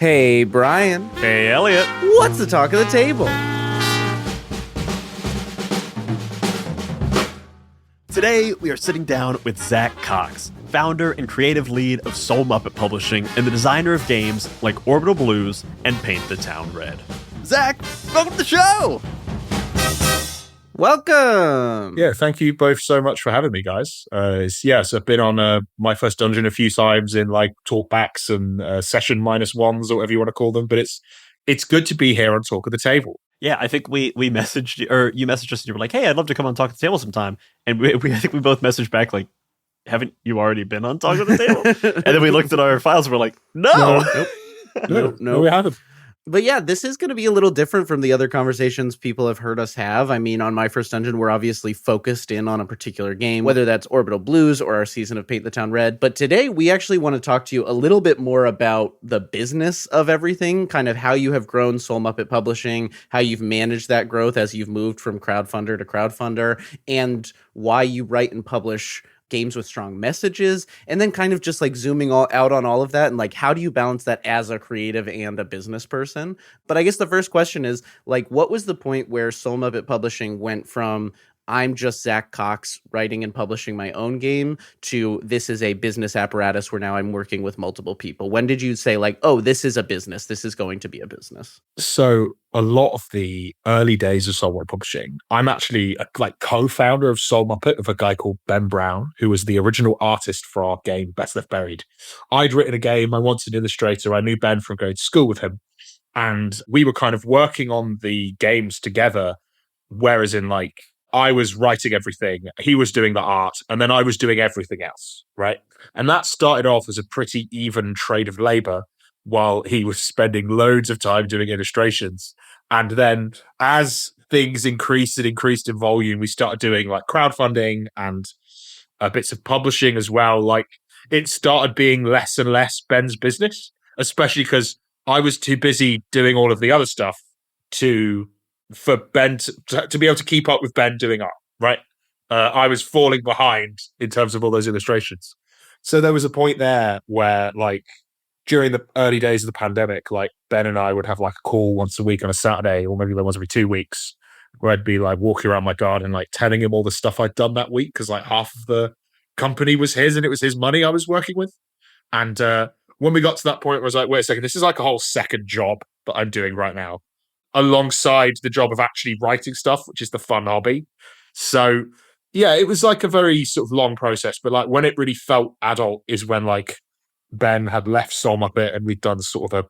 Hey, Brian. Hey, Elliot. What's the talk of the table? Today, we are sitting down with Zach Cox, founder and creative lead of SoulMuppet Publishing and the designer of games like Orbital Blues and Paint the Town Red. Zach, welcome to the show! Welcome! Yeah, thank you both so much for having me, guys. So I've been on my first dungeon a few times in like talkbacks and session -1s or whatever you want to call them, but it's good to be here on Talk of the Table. Yeah, I think we messaged you, or you messaged us and you were like, hey, I'd love to come on Talk of the Table sometime. And I think we both messaged back like, haven't you already been on Talk of the Table? And then we looked at our files and we're like, no! No, we haven't. But yeah, this is going to be a little different from the other conversations people have heard us have. I mean, on My First Dungeon, we're obviously focused in on a particular game, whether that's Orbital Blues or our season of Paint the Town Red. But today, we actually want to talk to you a little bit more about the business of everything, kind of how you have grown SoulMuppet Publishing, how you've managed that growth as you've moved from crowdfunder to crowdfunder, and why you write and publish games with strong messages, and then kind of just like zooming out on all of that and like how do you balance that as a creative and a business person. But I guess the first question is like, what was the point where SoulMuppet Publishing went from I'm just Zach Cox writing and publishing my own game to this is a business apparatus where now I'm working with multiple people? When did you say like, oh, this is a business, this is going to be a business? So a lot of the early days of SoulMuppet Publishing, I'm actually a co-founder of SoulMuppet with a guy called Ben Brown, who was the original artist for our game Best Left Buried. I'd written a game, I wanted an illustrator, I knew Ben from going to school with him, and we were kind of working on the games together, whereas in like I was writing everything, he was doing the art, and then I was doing everything else, right? And that started off as a pretty even trade of labor while he was spending loads of time doing illustrations. And then as things increased in volume, we started doing like crowdfunding and bits of publishing as well. Like it started being less and less Ben's business, especially because I was too busy doing all of the other stuff for Ben to be able to keep up with Ben doing art, right? I was falling behind in terms of all those illustrations. So there was a point there where like during the early days of the pandemic, like Ben and I would have like a call once a week on a Saturday or maybe once every 2 weeks where I'd be like walking around my garden, like telling him all the stuff I'd done that week because like half of the company was his and it was his money I was working with. And when we got to that point, I was like, wait a second, this is like a whole second job that I'm doing right now, alongside the job of actually writing stuff, which is the fun hobby. So yeah, it was like a very sort of long process, but like when it really felt adult is when like Ben had left SoulMuppet and we'd done sort of a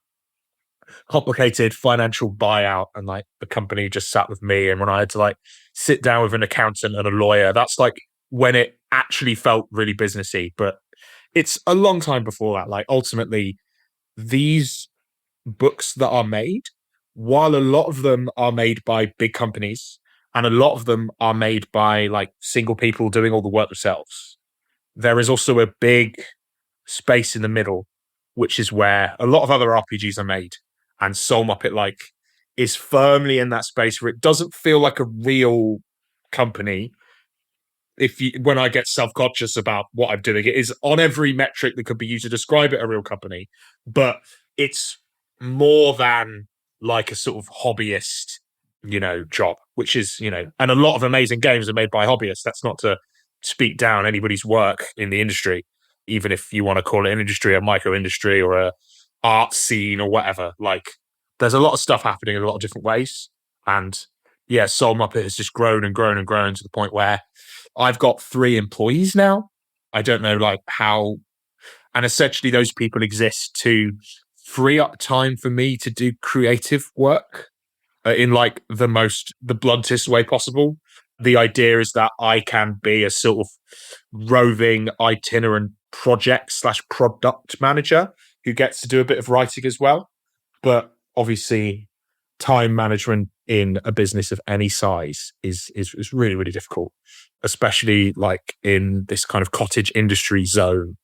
complicated financial buyout and like the company just sat with me. And when I had to like sit down with an accountant and a lawyer, that's like when it actually felt really businessy. But it's a long time before that. Like ultimately these books that are made, while a lot of them are made by big companies and a lot of them are made by like single people doing all the work themselves, there is also a big space in the middle, which is where a lot of other RPGs are made. And SoulMuppet like is firmly in that space where it doesn't feel like a real company. When I get self-conscious about what I'm doing, it is on every metric that could be used to describe it a real company, but it's more than like a sort of hobbyist, job, which is, and a lot of amazing games are made by hobbyists. That's not to speak down anybody's work in the industry, even if you want to call it an industry, a micro industry or a art scene or whatever. Like there's a lot of stuff happening in a lot of different ways. And yeah, SoulMuppet has just grown and grown and grown to the point where I've got 3 employees now. I don't know like how, and essentially those people exist to free up time for me to do creative work in like the bluntest way possible. The idea is that I can be a sort of roving itinerant project/product manager who gets to do a bit of writing as well. But obviously time management in a business of any size is really, really difficult, especially like in this kind of cottage industry zone.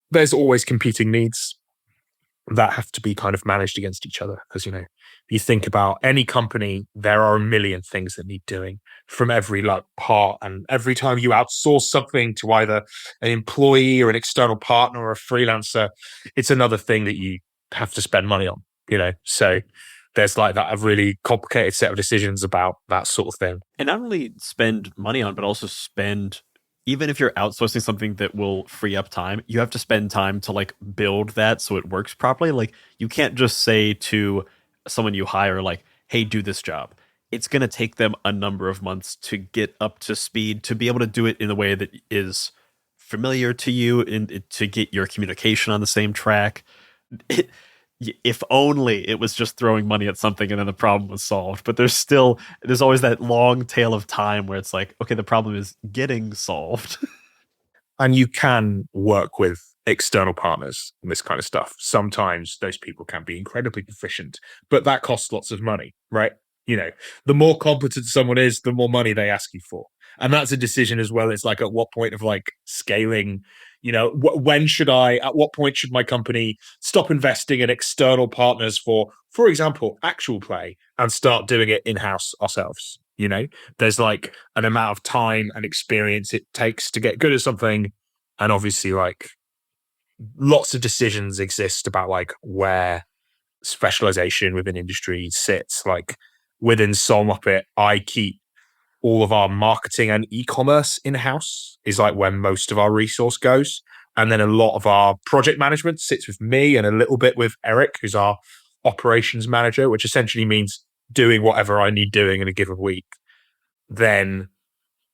There's always competing needs that have to be kind of managed against each other. Because, if you think about any company, there are a million things that need doing from every like part. And every time you outsource something to either an employee or an external partner or a freelancer, it's another thing that you have to spend money on. So there's like that a really complicated set of decisions about that sort of thing. And not only spend money on, but also spend, even if you're outsourcing something that will free up time, you have to spend time to like build that so it works properly. Like you can't just say to someone you hire, like, hey, do this job. It's going to take them a number of months to get up to speed, to be able to do it in a way that is familiar to you, and to get your communication on the same track. It, if only it was just throwing money at something and then the problem was solved. But there's always that long tail of time where it's like, okay, the problem is getting solved. And you can work with external partners and this kind of stuff. Sometimes those people can be incredibly proficient, but that costs lots of money, right? The more competent someone is, the more money they ask you for. And that's a decision as well. It's like, at what point of like scaling, at what point should my company stop investing in external partners for example, actual play, and start doing it in-house ourselves? There's like an amount of time and experience it takes to get good at something. And obviously like lots of decisions exist about like where specialization within industry sits. Like within SoulMuppet, I keep all of our marketing and e-commerce in-house, is like where most of our resource goes. And then a lot of our project management sits with me and a little bit with Eric, who's our operations manager, which essentially means doing whatever I need doing in a given week. Then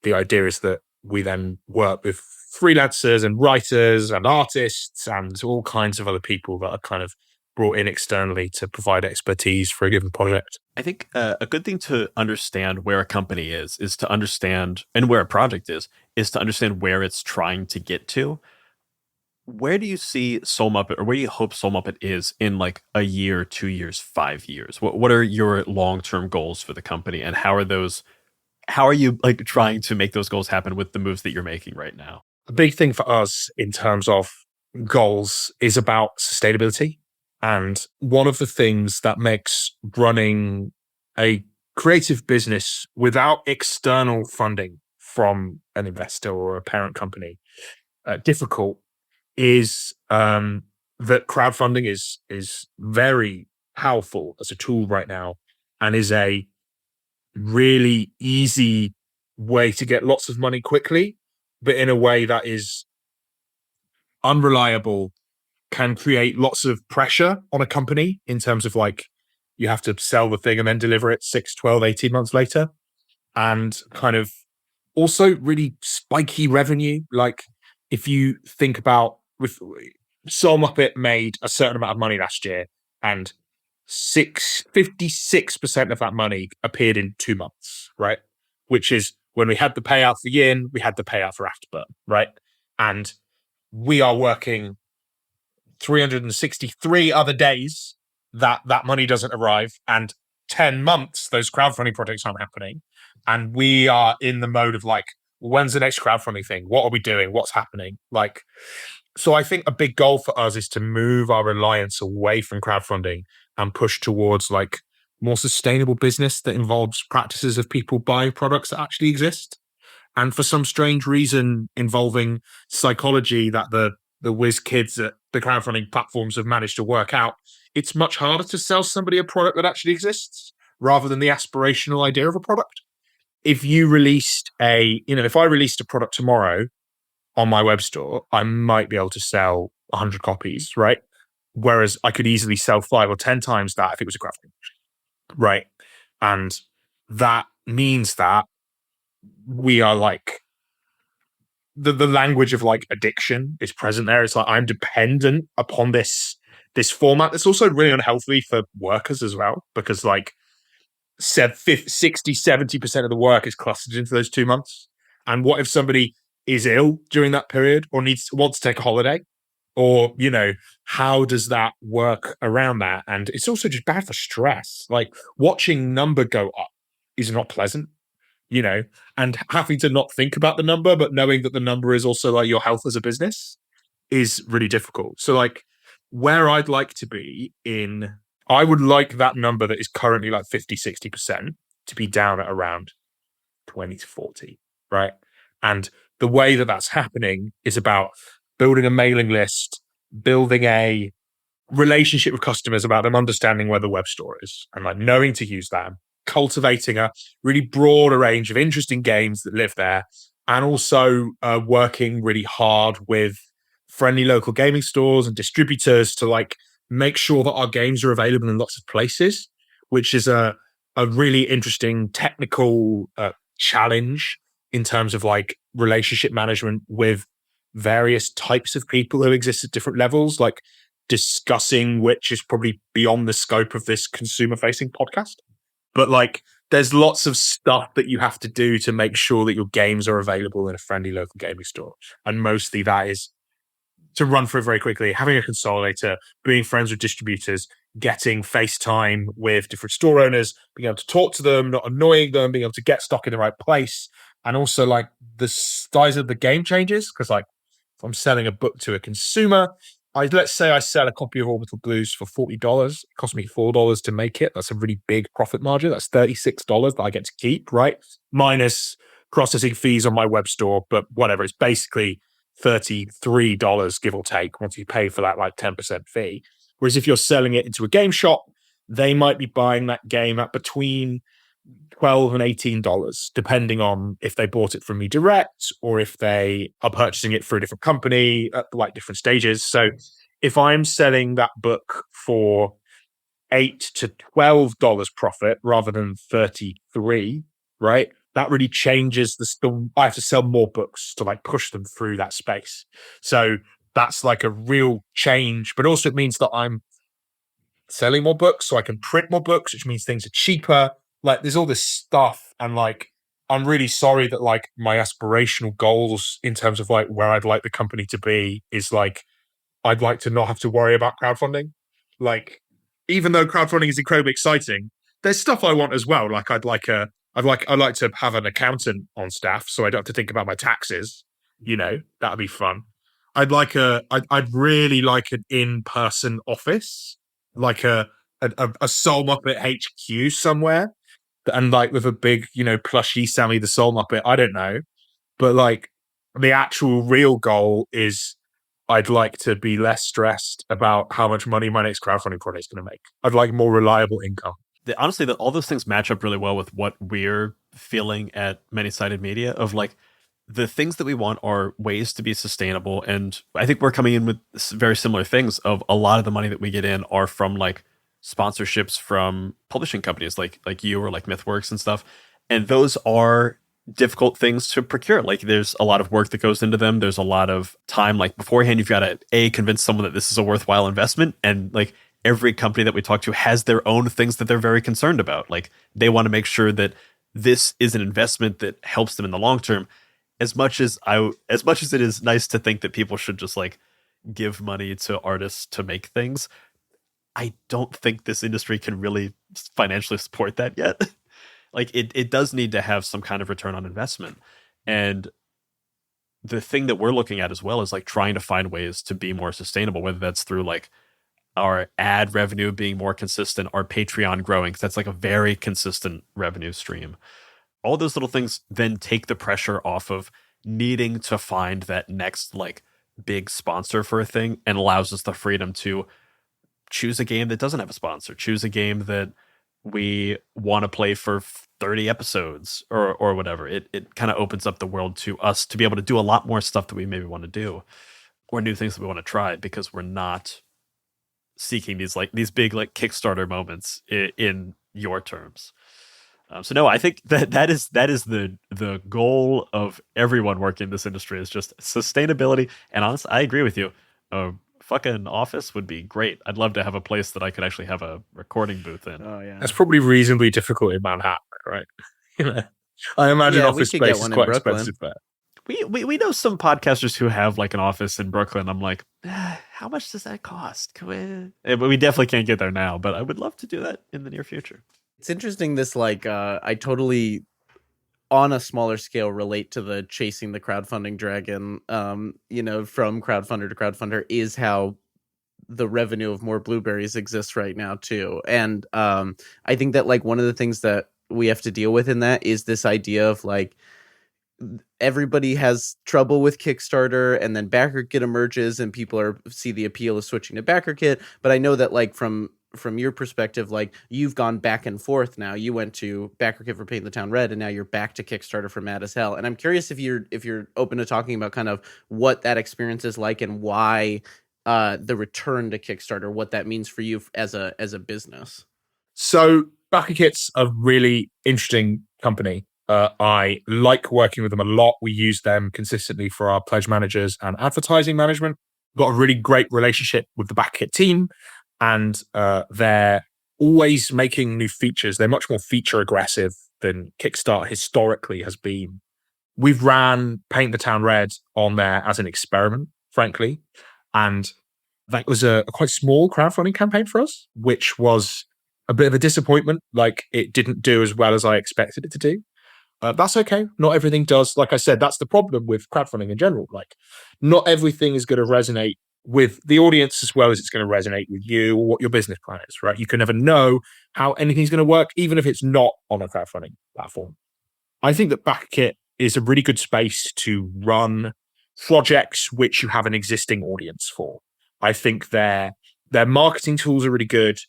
the idea is that we then work with freelancers and writers and artists and all kinds of other people that are kind of brought in externally to provide expertise for a given project. I think a good thing to understand where a company is to understand, and where a project is to understand where it's trying to get to. Where do you see SoulMuppet, or where do you hope SoulMuppet is in like a year, 2 years, 5 years? What are your long-term goals for the company, and how are you like trying to make those goals happen with the moves that you're making right now? A big thing for us in terms of goals is about sustainability. And one of the things that makes running a creative business without external funding from an investor or a parent company difficult is that crowdfunding is very powerful as a tool right now, and is a really easy way to get lots of money quickly, but in a way that is unreliable, can create lots of pressure on a company in terms of like, you have to sell the thing and then deliver it 6, 12, 18 months later. And kind of also really spiky revenue. Like if you think about, with SoulMuppet made a certain amount of money last year, and 56% of that money appeared in 2 months, right? Which is when we had the payout for Yin, we had the payout for Afterburn, right? And we are working 363 other days that money doesn't arrive, and 10 months those crowdfunding projects aren't happening. And we are in the mode of like, when's the next crowdfunding thing? What are we doing? What's happening? Like, so I think a big goal for us is to move our reliance away from crowdfunding and push towards like more sustainable business that involves practices of people buying products that actually exist. And for some strange reason involving psychology that the whiz kids at the crowdfunding platforms have managed to work out, it's much harder to sell somebody a product that actually exists rather than the aspirational idea of a product. If you released if I released a product tomorrow on my web store, I might be able to sell 100 copies, right? Whereas I could easily sell 5 or 10 times that if it was a crowdfunding, right? And that means that we are like, the language of like addiction is present there. It's like, I'm dependent upon this format. That's also really unhealthy for workers as well, because like 60-70% of the work is clustered into those 2 months. And what if somebody is ill during that period, or wants to take a holiday? Or, how does that work around that? And it's also just bad for stress. Like watching number go up is not pleasant, and having to not think about the number, but knowing that the number is also like your health as a business is really difficult. So like where I'd like to be I would like that number that is currently like 50-60% to be down at around 20 to 40, right? And the way that that's happening is about building a mailing list, building a relationship with customers, about them understanding where the web store is and like knowing to use that, cultivating a really broader range of interesting games that live there, and also working really hard with friendly local gaming stores and distributors to like make sure that our games are available in lots of places, which is a really interesting technical challenge in terms of like relationship management with various types of people who exist at different levels, like discussing which is probably beyond the scope of this consumer facing podcast. But like there's lots of stuff that you have to do to make sure that your games are available in a friendly local gaming store. And mostly that is, to run through it very quickly, having a consolidator, being friends with distributors, getting FaceTime with different store owners, being able to talk to them, not annoying them, being able to get stock in the right place. And also like the size of the game changes. Because like if I'm selling a book to a consumer, let's say I sell a copy of Orbital Blues for $40. It cost me $4 to make it. That's a really big profit margin. That's $36 that I get to keep, right? Minus processing fees on my web store, but whatever. It's basically $33, give or take, once you pay for that like 10% fee. Whereas if you're selling it into a game shop, they might be buying that game at between $12 and $18, depending on if they bought it from me direct or if they are purchasing it through a different company at like different stages. So if I'm selling that book for $8 to $12 profit rather than 33, right? That really changes I have to sell more books to like push them through that space. So that's like a real change, but also it means that I'm selling more books so I can print more books, which means things are cheaper. Like there's all this stuff, and like I'm really sorry that like my aspirational goals in terms of like where I'd like the company to be is like I'd like to not have to worry about crowdfunding. Like even though crowdfunding is incredibly exciting, there's stuff I want as well. Like I'd like to have an accountant on staff so I don't have to think about my taxes. You know, that'd be fun. I'd really like an in-person office, like a Soul Muppet HQ somewhere, and like with a big, you know, plushy Sammy the Soul Muppet. I don't know, but like the actual real goal is I'd like to be less stressed about how much money my next crowdfunding project is going to make. I'd like more reliable income. Honestly, all those things match up really well with what we're feeling at Many-Sided Media of like the things that we want are ways to be sustainable. And I think we're coming in with very similar things of a lot of the money that we get in are from like sponsorships from publishing companies like you or like MythWorks and stuff. And those are difficult things to procure. Like there's a lot of work that goes into them. There's a lot of time, like beforehand, you've got to convince someone that this is a worthwhile investment. And like every company that we talk to has their own things that they're very concerned about. Like they want to make sure that this is an investment that helps them in the long term. As much as it is nice to think that people should just like give money to artists to make things, I don't think this industry can really financially support that yet. Like it does need to have some kind of return on investment. And the thing that we're looking at as well is like trying to find ways to be more sustainable, whether that's through like our ad revenue being more consistent, our Patreon growing, because that's like a very consistent revenue stream. All those little things then take the pressure off of needing to find that next like big sponsor for a thing, and allows us the freedom to choose a game that doesn't have a sponsor, choose a game that we want to play for 30 episodes or whatever. It kind of opens up the world to us to be able to do a lot more stuff that we maybe want to do, or new things that we want to try, because we're not seeking these big like Kickstarter moments in your terms. So no, I think that is the goal of everyone working in this industry, is just sustainability. And honestly, I agree with you. A fucking office would be great. I'd love to have a place that I could actually have a recording booth in. Oh yeah, That's probably reasonably difficult in Manhattan, right? You know, I imagine office space is quite expensive there. We know some podcasters who have like an office in Brooklyn. I'm like, how much does that cost? But we definitely can't get there now, but I would love to do that in the near future. It's interesting. This like I totally, on a smaller scale, relate to the chasing the crowdfunding dragon. You know, from crowdfunder to crowdfunder is how the revenue of more blueberries exists right now too. And I think that like one of the things that we have to deal with in that is this idea of like everybody has trouble with Kickstarter, and then BackerKit emerges and people see the appeal of switching to BackerKit. But I know that like from your perspective, like you've gone back and forth now. You went to BackerKit for Paint the Town Red, and now you're back to Kickstarter for Mad as Hell. And I'm curious if you're open to talking about kind of what that experience is like and why the return to Kickstarter, what that means for you as a business. So BackerKit's a really interesting company. I like working with them a lot. We use them consistently for our pledge managers and advertising management. Got a really great relationship with the BackerKit team, and they're always making new features. They're much more feature aggressive than Kickstarter historically has been. We've ran Paint the Town Red on there as an experiment, frankly, and that was a quite small crowdfunding campaign for us, which was a bit of a disappointment. Like, it didn't do as well as I expected it to do. That's okay. Not everything does. Like I said, that's the problem with crowdfunding in general. Like, not everything is going to resonate with the audience as well as it's going to resonate with you or what your business plan is, right? You can never know how anything's going to work, even if it's not on a crowdfunding platform. I think that BackerKit is a really good space to run projects which you have an existing audience for. I think their marketing tools are really good.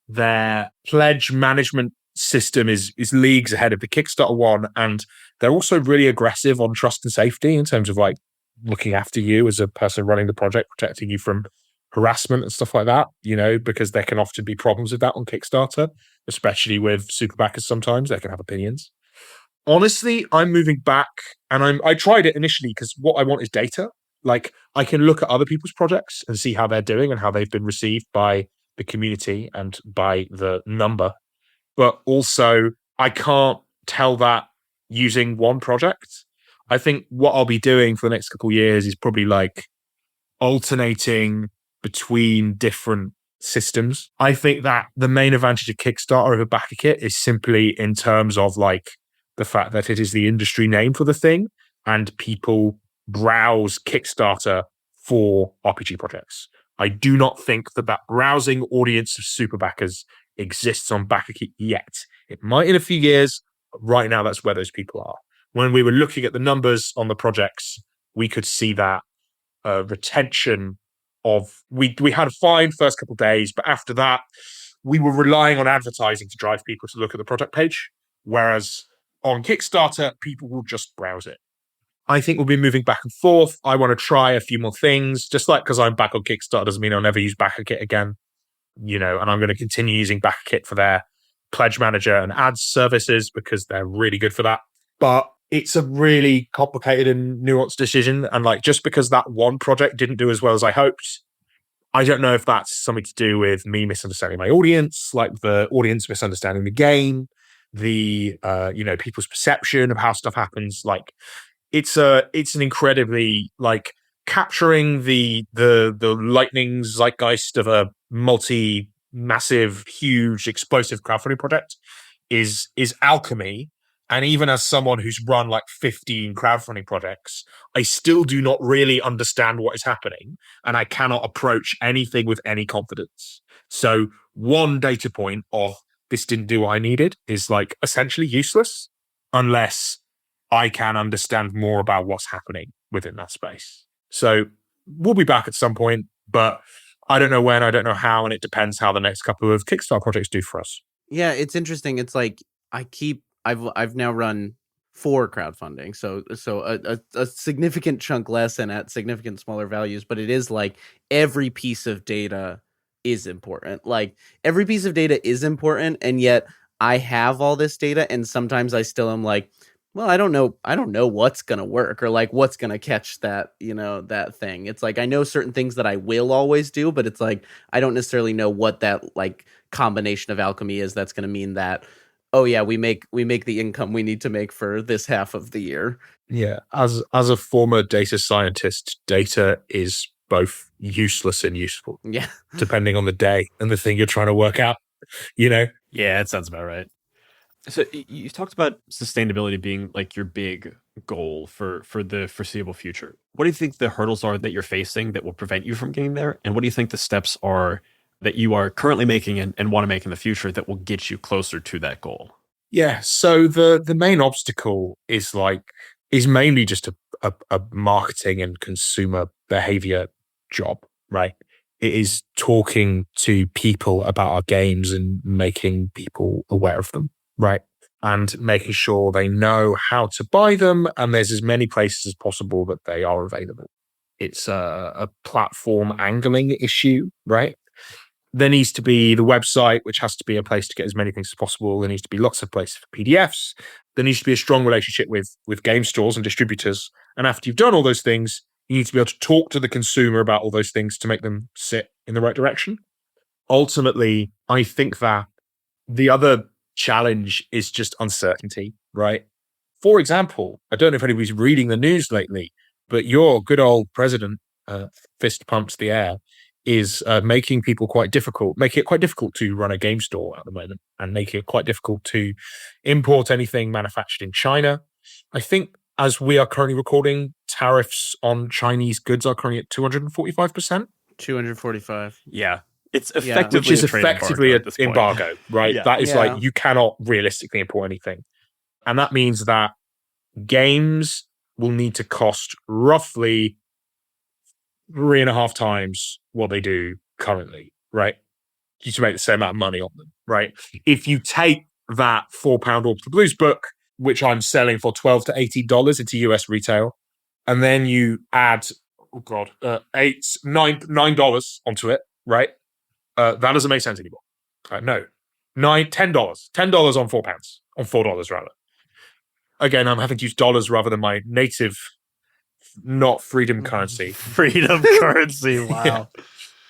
Their pledge management system is leagues ahead of the Kickstarter one, and they're also really aggressive on trust and safety in terms of like looking after you as a person running the project, protecting you from harassment and stuff like that, you know, because there can often be problems with that on Kickstarter, especially with super backers. Sometimes they can have opinions. Honestly, I'm moving back, and I tried it initially because what I want is data. Like, I can look at other people's projects and see how they're doing and how they've been received by the community and by the number. But also, I can't tell that using one project. I think what I'll be doing for the next couple of years is probably like alternating between different systems. I think that the main advantage of Kickstarter over BackerKit is simply in terms of like the fact that it is the industry name for the thing, and people browse Kickstarter for RPG projects. I do not think that browsing audience of super backers exists on BackerKit yet. It might in a few years, but right now that's where those people are. When we were looking at the numbers on the projects, we could see that retention of, we had a fine first couple of days, but after that, we were relying on advertising to drive people to look at the product page, whereas on Kickstarter, people will just browse it. I think we'll be moving back and forth. I want to try a few more things, just like because I'm back on Kickstarter doesn't mean I'll never use BackerKit again, you know, and I'm going to continue using BackerKit for their pledge manager and ads services because they're really good for that. But it's a really complicated and nuanced decision. And like, just because that one project didn't do as well as I hoped, I don't know if that's something to do with me misunderstanding my audience, like the audience misunderstanding the game, the people's perception of how stuff happens. Like, it's an incredibly, like, capturing the lightning zeitgeist of a massive, huge, explosive crowdfunding project is alchemy. And even as someone who's run like 15 crowdfunding projects, I still do not really understand what is happening, and I cannot approach anything with any confidence. So one data point of this didn't do what I needed is like essentially useless unless I can understand more about what's happening within that space. So we'll be back at some point, but I don't know when, I don't know how, and it depends how the next couple of Kickstarter projects do for us. Yeah, it's interesting. It's like I've now run 4 crowdfunding, so a significant chunk less and at significant smaller values, but it is like every piece of data is important. Like, every piece of data is important, and yet I have all this data, and sometimes I still am like, well, I don't know what's going to work or like what's going to catch that, that thing. It's like, I know certain things that I will always do, but it's like, I don't necessarily know what that like combination of alchemy is that's going to mean that, oh yeah, we make the income we need to make for this half of the year. Yeah. As a former data scientist, data is both useless and useful. Yeah. Depending on the day and the thing you're trying to work out, Yeah, that sounds about right. So you talked about sustainability being like your big goal for the foreseeable future. What do you think the hurdles are that you're facing that will prevent you from getting there? And what do you think the steps are that you are currently making and want to make in the future that will get you closer to that goal? Yeah. So the main obstacle is like is mainly just a marketing and consumer behavior job, right? It is talking to people about our games and making people aware of them, right? And making sure they know how to buy them, and there's as many places as possible that they are available. It's a platform angling issue, right? There needs to be the website, which has to be a place to get as many things as possible. There needs to be lots of places for PDFs. There needs to be a strong relationship with game stores and distributors. And after you've done all those things, you need to be able to talk to the consumer about all those things to make them sit in the right direction. Ultimately, I think that the other challenge is just uncertainty, right? For example, I don't know if anybody's reading the news lately, but your good old president, fist pumps the air, is making it quite difficult to run a game store at the moment, and making it quite difficult to import anything manufactured in China. I think as we are currently recording, tariffs on Chinese goods are currently at 245%. 245. Yeah. It's effectively which is a trade effectively embargo an at this point. embargo, right? Yeah. That is Yeah. like, you cannot realistically import anything. And that means that games will need to cost roughly 3.5 times what they do currently, right? You to make the same amount of money on them, right? If you take that £4 Orbital Blues book, which I'm selling for $12 to $18 into US retail, and then you add, $9 onto it, right? That doesn't make sense anymore. No, $10 on £4, on $4 rather. Again, I'm having to use dollars rather than my native, not freedom currency. Freedom currency. Wow.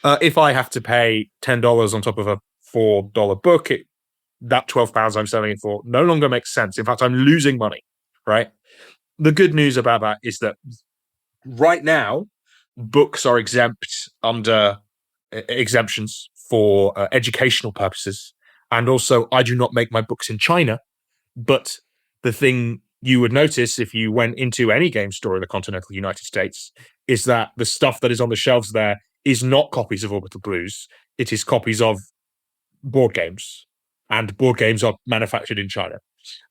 Yeah. If I have to pay $10 on top of a $4 book, that £12 I'm selling it for no longer makes sense. In fact, I'm losing money, right? The good news about that is that right now, books are exempt under exemptions for educational purposes. And also, I do not make my books in China. But the thing you would notice if you went into any game store in the continental United States is that the stuff that is on the shelves there is not copies of Orbital Blues. It is copies of board games. And board games are manufactured in China.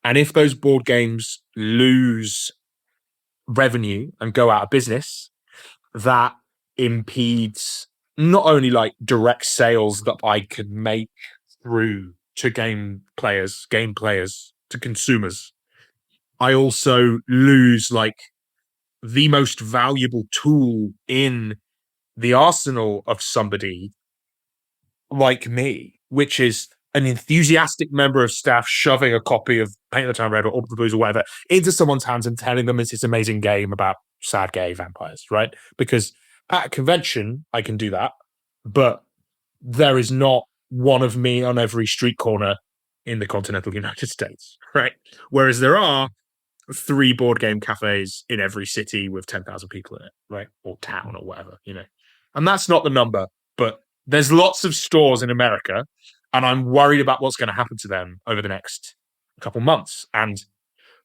And if those board games lose revenue and go out of business, that impedes not only like direct sales that I could make through to game players, to consumers. I also lose like the most valuable tool in the arsenal of somebody like me, which is an enthusiastic member of staff shoving a copy of Paint the Town Red or Orbital Blues or whatever into someone's hands and telling them it's this amazing game about sad gay vampires, right? Because at a convention, I can do that, but there is not one of me on every street corner in the continental United States, right? Whereas there are 3 board game cafes in every city with 10,000 people in it, right? Or town or whatever, you know. And that's not the number, but there's lots of stores in America, and I'm worried about what's going to happen to them over the next couple months. And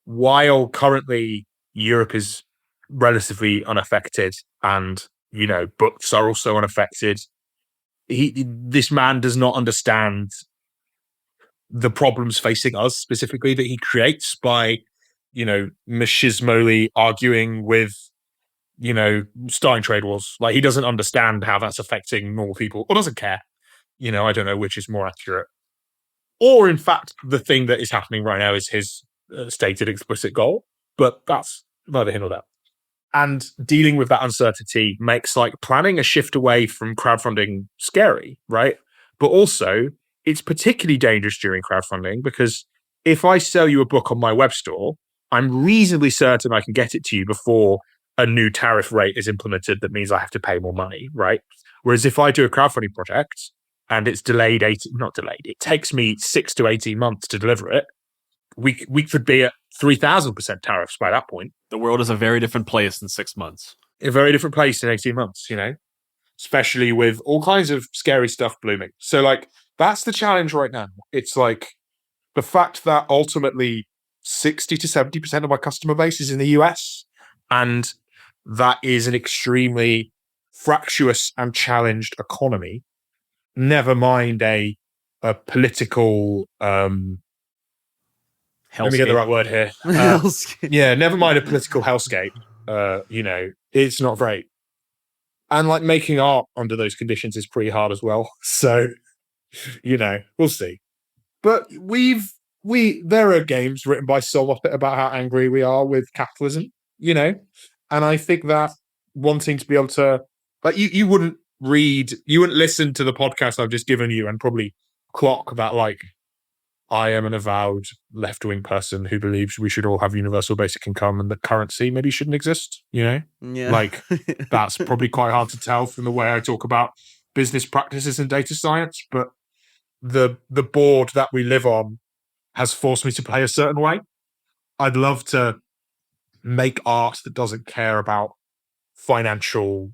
while currently Europe is relatively unaffected, and, you know, books are also unaffected, this man does not understand the problems facing us specifically that he creates by, you know, machismally arguing with, you know, starting trade wars. Like, he doesn't understand how that's affecting normal people, or doesn't care. You know, I don't know which is more accurate. Or, in fact, the thing that is happening right now is his stated explicit goal, but that's neither here nor there. And dealing with that uncertainty makes like planning a shift away from crowdfunding scary, right? But also, it's particularly dangerous during crowdfunding because if I sell you a book on my web store, I'm reasonably certain I can get it to you before a new tariff rate is implemented that means I have to pay more money, right? Whereas if I do a crowdfunding project and it's it takes me 6 to 18 months to deliver it, we could be at 3,000% tariffs by that point. The world is a very different place in 6 months. A very different place in 18 months, you know, especially with all kinds of scary stuff blooming. So, like, that's the challenge right now. It's like the fact that ultimately 60 to 70% of my customer base is in the US, and that is an extremely fractious and challenged economy. Never mind a political Let me get the right word here. Yeah, never mind a political hellscape. It's not great. And like making art under those conditions is pretty hard as well. So, we'll see. But there are games written by SoulMuppet about how angry we are with capitalism, and I think that wanting to be able to, like, you wouldn't listen to the podcast I've just given you and probably clock that, like, I am an avowed left-wing person who believes we should all have universal basic income and that currency maybe shouldn't exist, Yeah. Like, that's probably quite hard to tell from the way I talk about business practices and data science, but the board that we live on has forced me to play a certain way. I'd love to make art that doesn't care about financial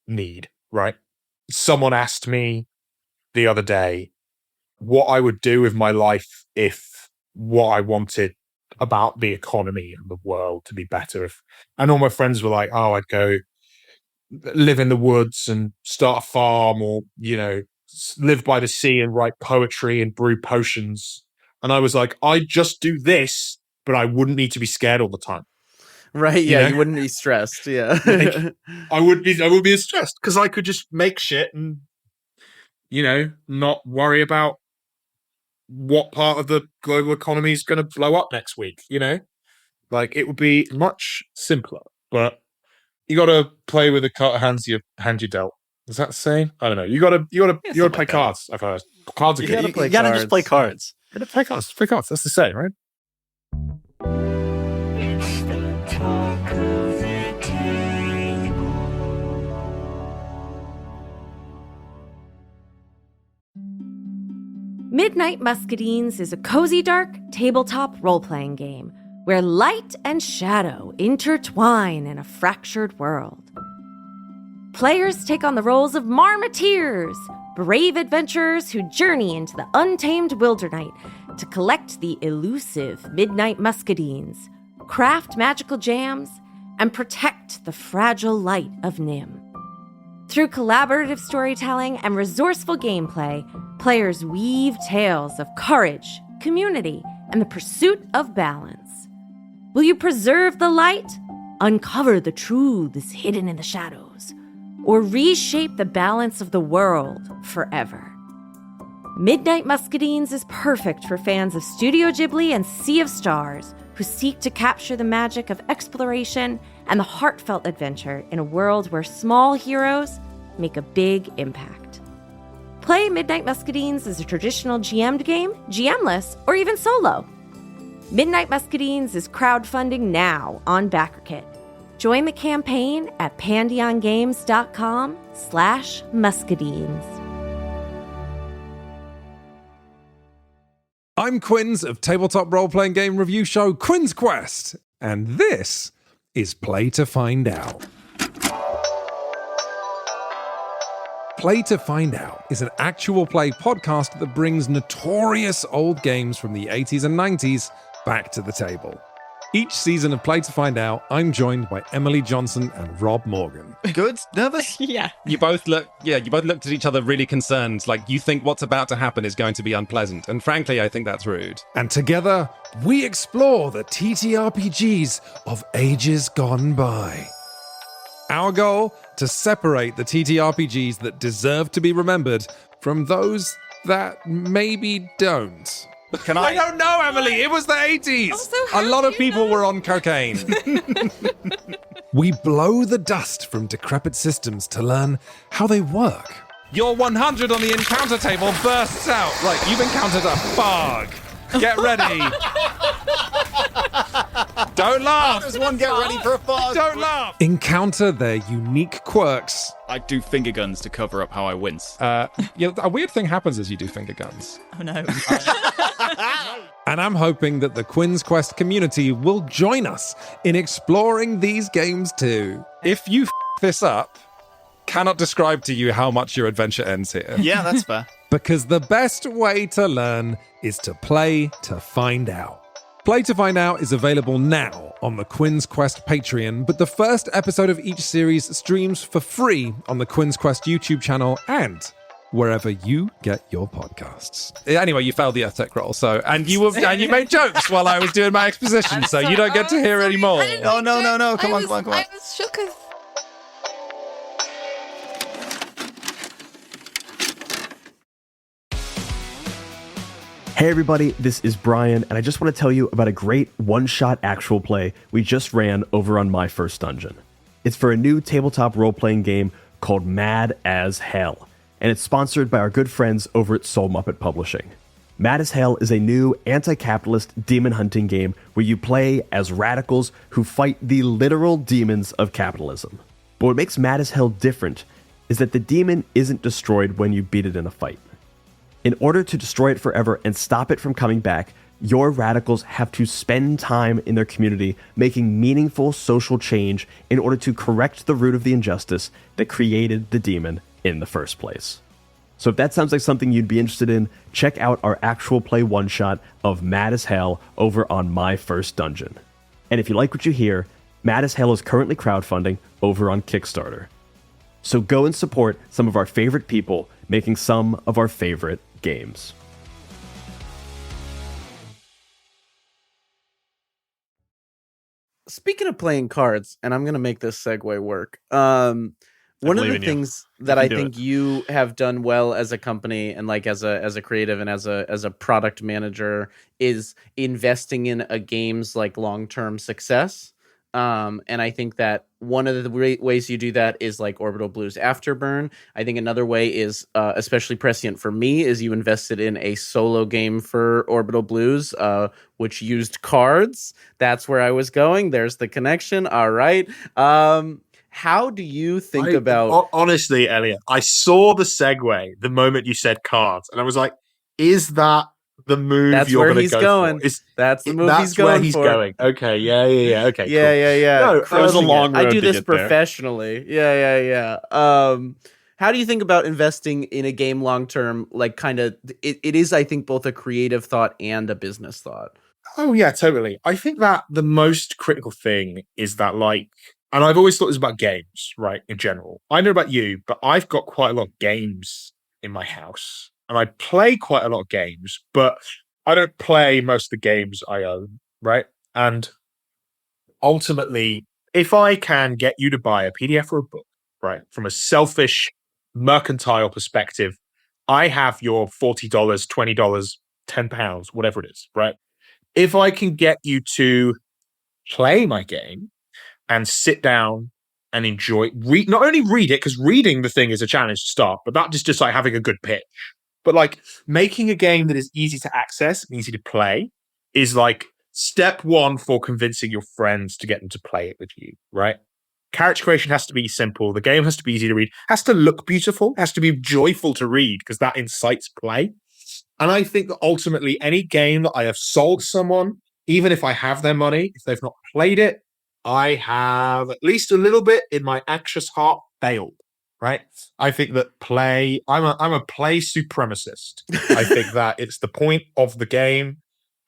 need, right? Someone asked me the other day what I would do with my life if what I wanted about the economy and the world to be better. And all my friends were like, oh, I'd go live in the woods and start a farm, or, live by the sea and write poetry and brew potions. And I was like, I'd just do this, but I wouldn't need to be scared all the time. Right, yeah, you wouldn't be stressed, yeah. Like, I would be stressed because I could just make shit and, not worry about what part of the global economy is going to blow up next week, Like, it would be much simpler, but you got to play with the hand you dealt. Is that the same? I don't know. You got to play cards. I've heard cards are good. You got to just play cards. You got to play cards. Play cards. That's the same, right? Midnight Muscadines is a cozy, dark tabletop role-playing game where light and shadow intertwine in a fractured world. Players take on the roles of marmoteers, brave adventurers who journey into the untamed wilderness to collect the elusive Midnight Muscadines, craft magical jams, and protect the fragile light of Nim. Through collaborative storytelling and resourceful gameplay, players weave tales of courage, community, and the pursuit of balance. Will you preserve the light, uncover the truths hidden in the shadows, or reshape the balance of the world forever? Midnight Muscadines is perfect for fans of Studio Ghibli and Sea of Stars who seek to capture the magic of exploration and the heartfelt adventure in a world where small heroes make a big impact. Play Midnight Muscadines as a traditional GM'd game, GMless, or even solo. Midnight Muscadines is crowdfunding now on BackerKit. Join the campaign at pandeongames.com/muscadines. I'm Quinns of tabletop role-playing game review show Quinn's Quest, and this is Play to Find Out. Play to Find Out is an actual play podcast that brings notorious old games from the 80s and 90s back to the table. Each season of Play to Find Out, I'm joined by Emily Johnson and Rob Morgan. Good? Nervous? Yeah. You both looked at each other really concerned, like you think what's about to happen is going to be unpleasant. And frankly, I think that's rude. And together, we explore the TTRPGs of ages gone by. Our goal? To separate the TTRPGs that deserve to be remembered from those that maybe don't. I don't know, Emily. It was the 80s. Also, A lot of people were on cocaine. We blow the dust from decrepit systems to learn how they work. Your 100 on the encounter table bursts out. Right, you've encountered a fog. Get ready. Don't laugh. There's one, get ready for a fog. Don't laugh. Encounter their unique quirks. I do finger guns to cover up how I wince. A weird thing happens as you do finger guns. Oh no. And I'm hoping that the Quinn's Quest community will join us in exploring these games too. If you this up, cannot describe to you how much your adventure ends here. Yeah, that's fair. Because the best way to learn is to play to find out. Play to Find Out is available now on the Quinn's Quest Patreon, but the first episode of each series streams for free on the Quinn's Quest YouTube channel and wherever you get your podcasts. Anyway, you failed the Earth Tech roll, and you made jokes while I was doing my exposition, so you don't get to hear any more. Oh, no. Come on. I was shook as... Hey everybody, this is Brian, and I just want to tell you about a great one-shot actual play we just ran over on My First Dungeon. It's for a new tabletop role-playing game called Mad as Hell, and it's sponsored by our good friends over at SoulMuppet Publishing. Mad as Hell is a new anti-capitalist demon hunting game where you play as radicals who fight the literal demons of capitalism. But what makes Mad as Hell different is that the demon isn't destroyed when you beat it in a fight. In order to destroy it forever and stop it from coming back, your radicals have to spend time in their community making meaningful social change in order to correct the root of the injustice that created the demon in the first place. So if that sounds like something you'd be interested in, check out our actual play one-shot of Mad as Hell over on My First Dungeon. And if you like what you hear, Mad as Hell is currently crowdfunding over on Kickstarter. So go and support some of our favorite people making some of our favorite games. Speaking of playing cards, and I'm going to make this segue work. One of the things that I think you have done well as a company and like as a creative and as a product manager is investing in a game's like long-term success. And I think that one of the ways you do that is like Orbital Blues Afterburn. I think another way is especially prescient for me is you invested in a solo game for Orbital Blues, which used cards. That's where I was going. There's the connection. All right. How do you think about... Honestly, Elliot, I saw the segue the moment you said cards, and I was like, is that the move you're going to go going. for? That's the move that's he's going where he's for. going. Okay, yeah. Okay, cool. Yeah. No, that was a long road I do to this get there. professionally. Yeah. How do you think about investing in a game long term? Like, kind of, it is, I think, both a creative thought and a business thought. Oh yeah, totally. I think that the most critical thing is that, like, and I've always thought this about games, right, in general. I know about you, but I've got quite a lot of games in my house. And I play quite a lot of games, but I don't play most of the games I own, right? And ultimately, if I can get you to buy a PDF or a book, right, from a selfish, mercantile perspective, I have your $40, $20, £10, whatever it is, right? If I can get you to play my game and sit down and enjoy, not only read it, because reading the thing is a challenge to start, but that is just like having a good pitch. But like making a game that is easy to access and easy to play is like step one for convincing your friends to get them to play it with you, right? Character creation has to be simple. The game has to be easy to read, has to look beautiful, has to be joyful to read because that incites play. And I think that ultimately any game that I have sold to someone, even if I have their money, if they've not played it, I have at least a little bit in my anxious heart failed. Right, I think that play. I'm a play supremacist. I think that it's the point of the game,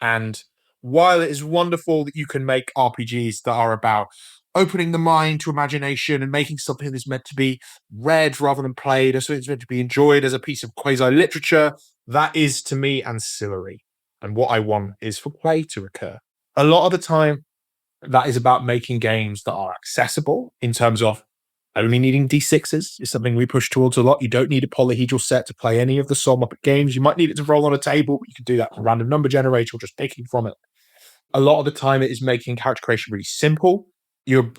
and while it is wonderful that you can make RPGs that are about opening the mind to imagination and making something that's meant to be read rather than played, or something that's meant to be enjoyed as a piece of quasi literature, that is to me ancillary. And what I want is for play to occur. A lot of the time, that is about making games that are accessible in terms of only needing D6s is something we push towards a lot. You don't need a polyhedral set to play any of the SoulMuppet games. You might need it to roll on a table, but you can do that with a random number generator or just picking from it. A lot of the time, it is making character creation really simple.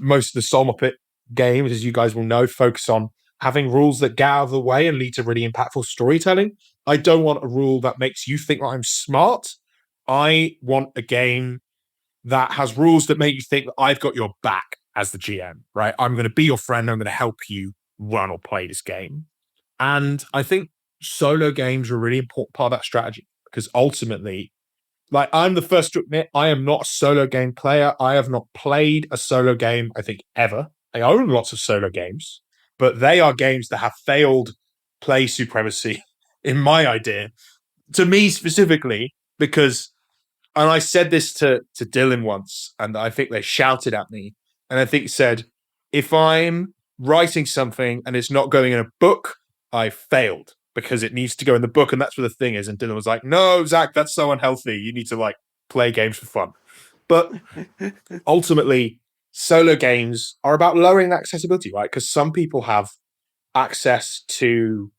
Most of the SoulMuppet games, as you guys will know, focus on having rules that get out of the way and lead to really impactful storytelling. I don't want a rule that makes you think that I'm smart. I want a game that has rules that make you think that I've got your back as the GM, right? I'm going to be your friend. I'm going to help you run or play this game. And I think solo games are a really important part of that strategy because ultimately, like, I'm the first to admit, I am not a solo game player. I have not played a solo game, I think, ever. I own lots of solo games, but they are games that have failed play supremacy in my idea. To me specifically, because, and I said this to Dylan once, and I think they shouted at me, and I think said, if I'm writing something and it's not going in a book, I failed. because it needs to go in the book, and that's where the thing is. And Dylan was like, no, Zach, that's so unhealthy. You need to like play games for fun. But ultimately, solo games are about lowering that accessibility, right? Because some people have access to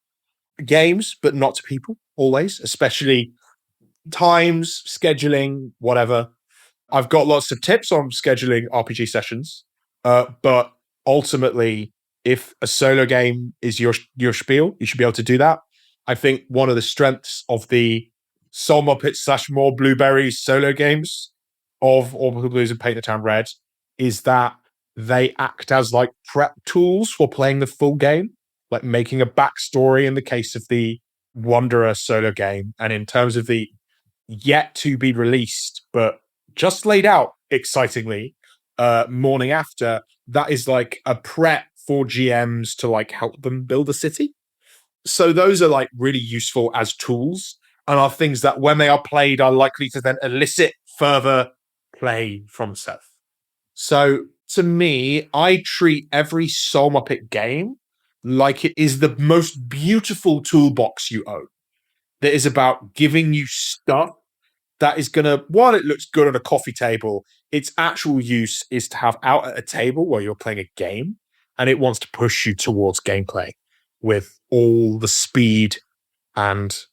games, but not to people always, especially times, scheduling, whatever. I've got lots of tips on scheduling RPG sessions, but ultimately, if a solo game is your spiel, you should be able to do that. I think one of the strengths of the Soul Muppet / More Blueberries solo games of Orbital Blues and Paint the Town Red is that they act as like prep tools for playing the full game, like making a backstory in the case of the Wanderer solo game, and in terms of the yet to be released but just laid out excitingly Morning After, that is like a prep for GMs to like help them build a city. So those are like really useful as tools and are things that when they are played are likely to then elicit further play from Seth. So to me, I treat every Soul Muppet game like it is the most beautiful toolbox you own. That is about giving you stuff that is going to, while it looks good on a coffee table, its actual use is to have out at a table where you're playing a game, and it wants to push you towards gameplay with all the speed and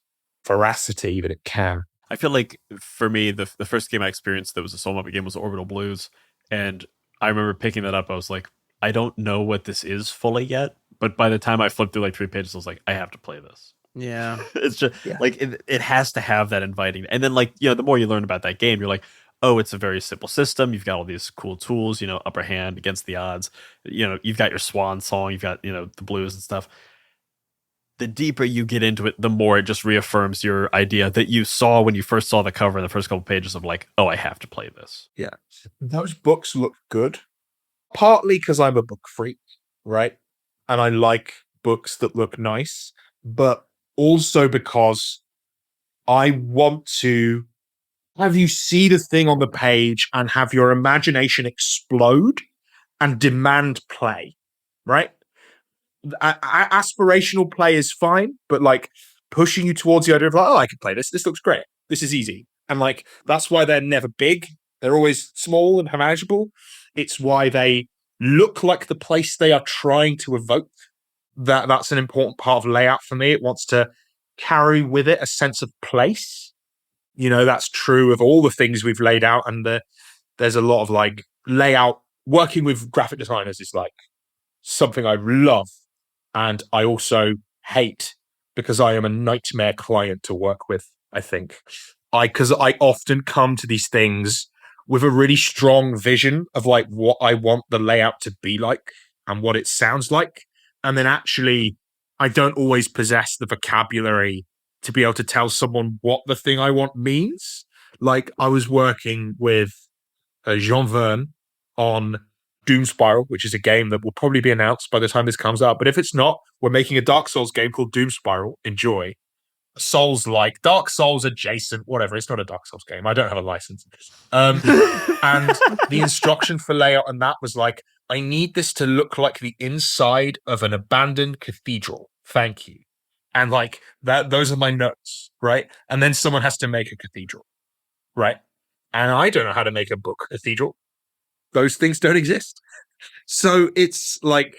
veracity that it can. I feel like for me, the first game I experienced that was a Soul Muppet game was Orbital Blues. And I remember picking that up. I was like, I don't know what this is fully yet. But by the time I flipped through like 3 pages, I was like, I have to play this. Yeah. It's just like it has to have that inviting. And then like, you know, the more you learn about that game, you're like, oh, it's a very simple system. You've got all these cool tools, you know, upper hand against the odds. You know, you've got your swan song, you've got, you know, the blues and stuff. The deeper you get into it, the more it just reaffirms your idea that you saw when you first saw the cover in the first couple pages of like, oh, I have to play this. Yeah. Those books look good. Partly because I'm a book freak, right? And I like books that look nice, but also because I want to have you see the thing on the page and have your imagination explode and demand play, right? Aspirational play is fine, but like pushing you towards the idea of like, oh, I can play this. This looks great. This is easy. And like, that's why they're never big. They're always small and manageable. It's why they look like the place they are trying to evoke. That's an important part of layout for me. It wants to carry with it a sense of place. You know, that's true of all the things we've laid out. And there's a lot of like layout. Working with graphic designers is like something I love. And I also hate because I am a nightmare client to work with, I think. Because I often come to these things with a really strong vision of like what I want the layout to be like and what it sounds like. And then actually, I don't always possess the vocabulary to be able to tell someone what the thing I want means. Like I was working with Jean Verne on Doom Spiral, which is a game that will probably be announced by the time this comes out. But if it's not, we're making a Dark Souls game called Doom Spiral. Enjoy. Souls-like, Dark Souls adjacent, whatever. It's not a Dark Souls game. I don't have a license. And the instruction for layout and that was like, I need this to look like the inside of an abandoned cathedral. Thank you. And like that, those are my notes, right? And then someone has to make a cathedral, right? And I don't know how to make a book cathedral. Those things don't exist. So it's like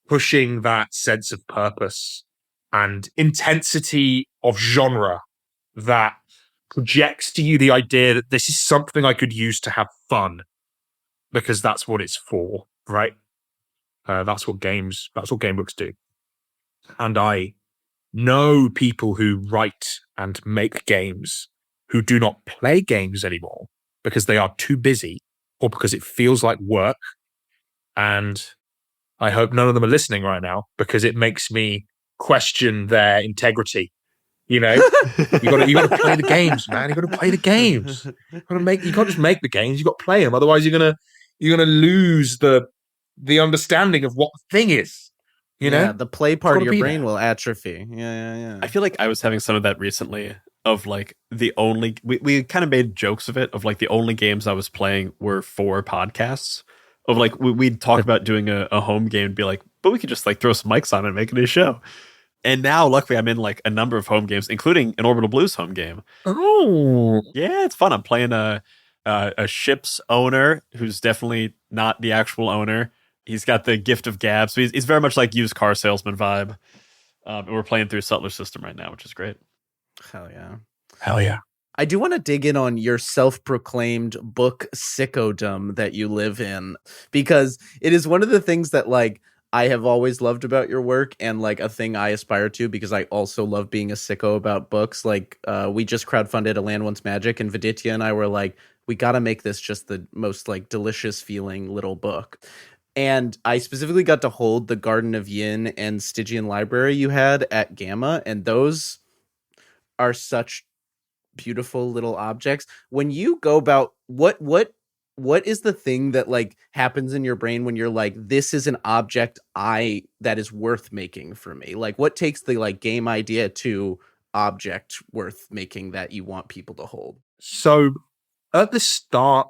pushing that sense of purpose and intensity of genre that projects to you the idea that this is something I could use to have fun because that's what it's for, right? That's what game books do. And I know people who write and make games who do not play games anymore because they are too busy or because it feels like work. And I hope none of them are listening right now because it makes me question their integrity. You know, you got to play the games, man. You got to play the games. You can't just make the games. You got to play them. Otherwise, you're gonna lose the understanding of what the thing is. You know, the play part of your brain will atrophy. Yeah. I feel like I was having some of that recently. Of like we kind of made jokes of it. Of like the only games I was playing were for podcasts. Of like we'd talk about doing a home game and be like, but we could just like throw some mics on and make it a show. And now, luckily, I'm in like a number of home games, including an Orbital Blues home game. Oh, Yeah, it's fun. I'm playing a ship's owner who's definitely not the actual owner. He's got the gift of gab, so he's very much like used car salesman vibe. And we're playing through Sutler System right now, which is great. Hell yeah. hell yeah. I do want to dig in on your self-proclaimed book sickodom that you live in, because it is one of the things that like I have always loved about your work, and like a thing I aspire to, because I also love being a sicko about books. Like we just crowdfunded A Land Once Magic, and Viditya and I were like, we got to make this just the most like delicious feeling little book. And I specifically got to hold the Garden of Yin and Stygian Library you had at Gamma, and those are such beautiful little objects. When you go about what is the thing that like happens in your brain when you're like, this is an object that is worth making for me? Like what takes the like game idea to object worth making that you want people to hold? So at the start,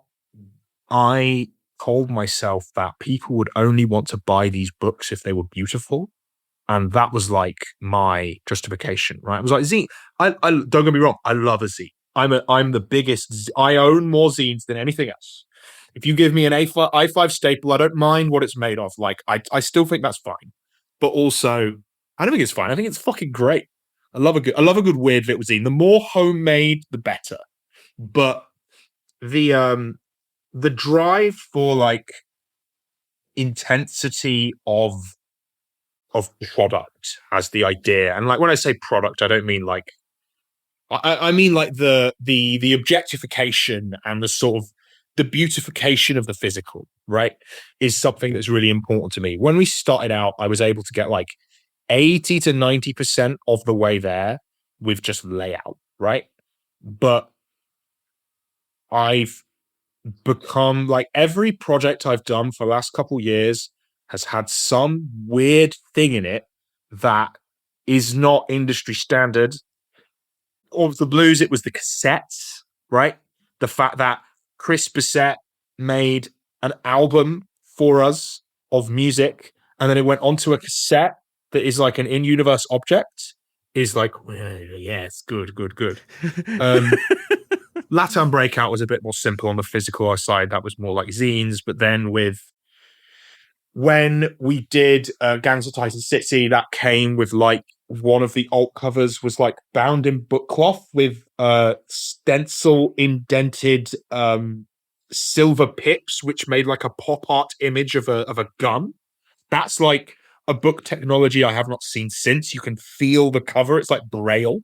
I told myself that people would only want to buy these books if they were beautiful. And that was like my justification, right? I was like, zine. I don't get me wrong. I love a zine. I'm the biggest. I own more zines than anything else. If you give me an I5 staple, I don't mind what it's made of. Like, I still think that's fine. But also, I don't think it's fine. I think it's fucking great. I love a good weird little zine. The more homemade, the better. But the drive for like intensity of product as the idea, and like when I say product, I don't mean like I mean like the objectification and the sort of the beautification of the physical, right, is something that's really important to me. When we started out, I was able to get like 80 to 90% of the way there with just layout, right? But I've become like every project I've done for the last couple years has had some weird thing in it that is not industry standard. Of the Blues, it was the cassettes, right? The fact that Chris Bissett made an album for us of music, and then it went onto a cassette that is like an in-universe object is like, well, yes, good. Latam Breakout was a bit more simple on the physical side. That was more like zines. But then when we did Gangs of Titan City, that came with like one of the alt covers was like bound in book cloth with stencil indented silver pips, which made like a pop art image of a gun. That's like a book technology I have not seen since. You can feel the cover. It's like Braille.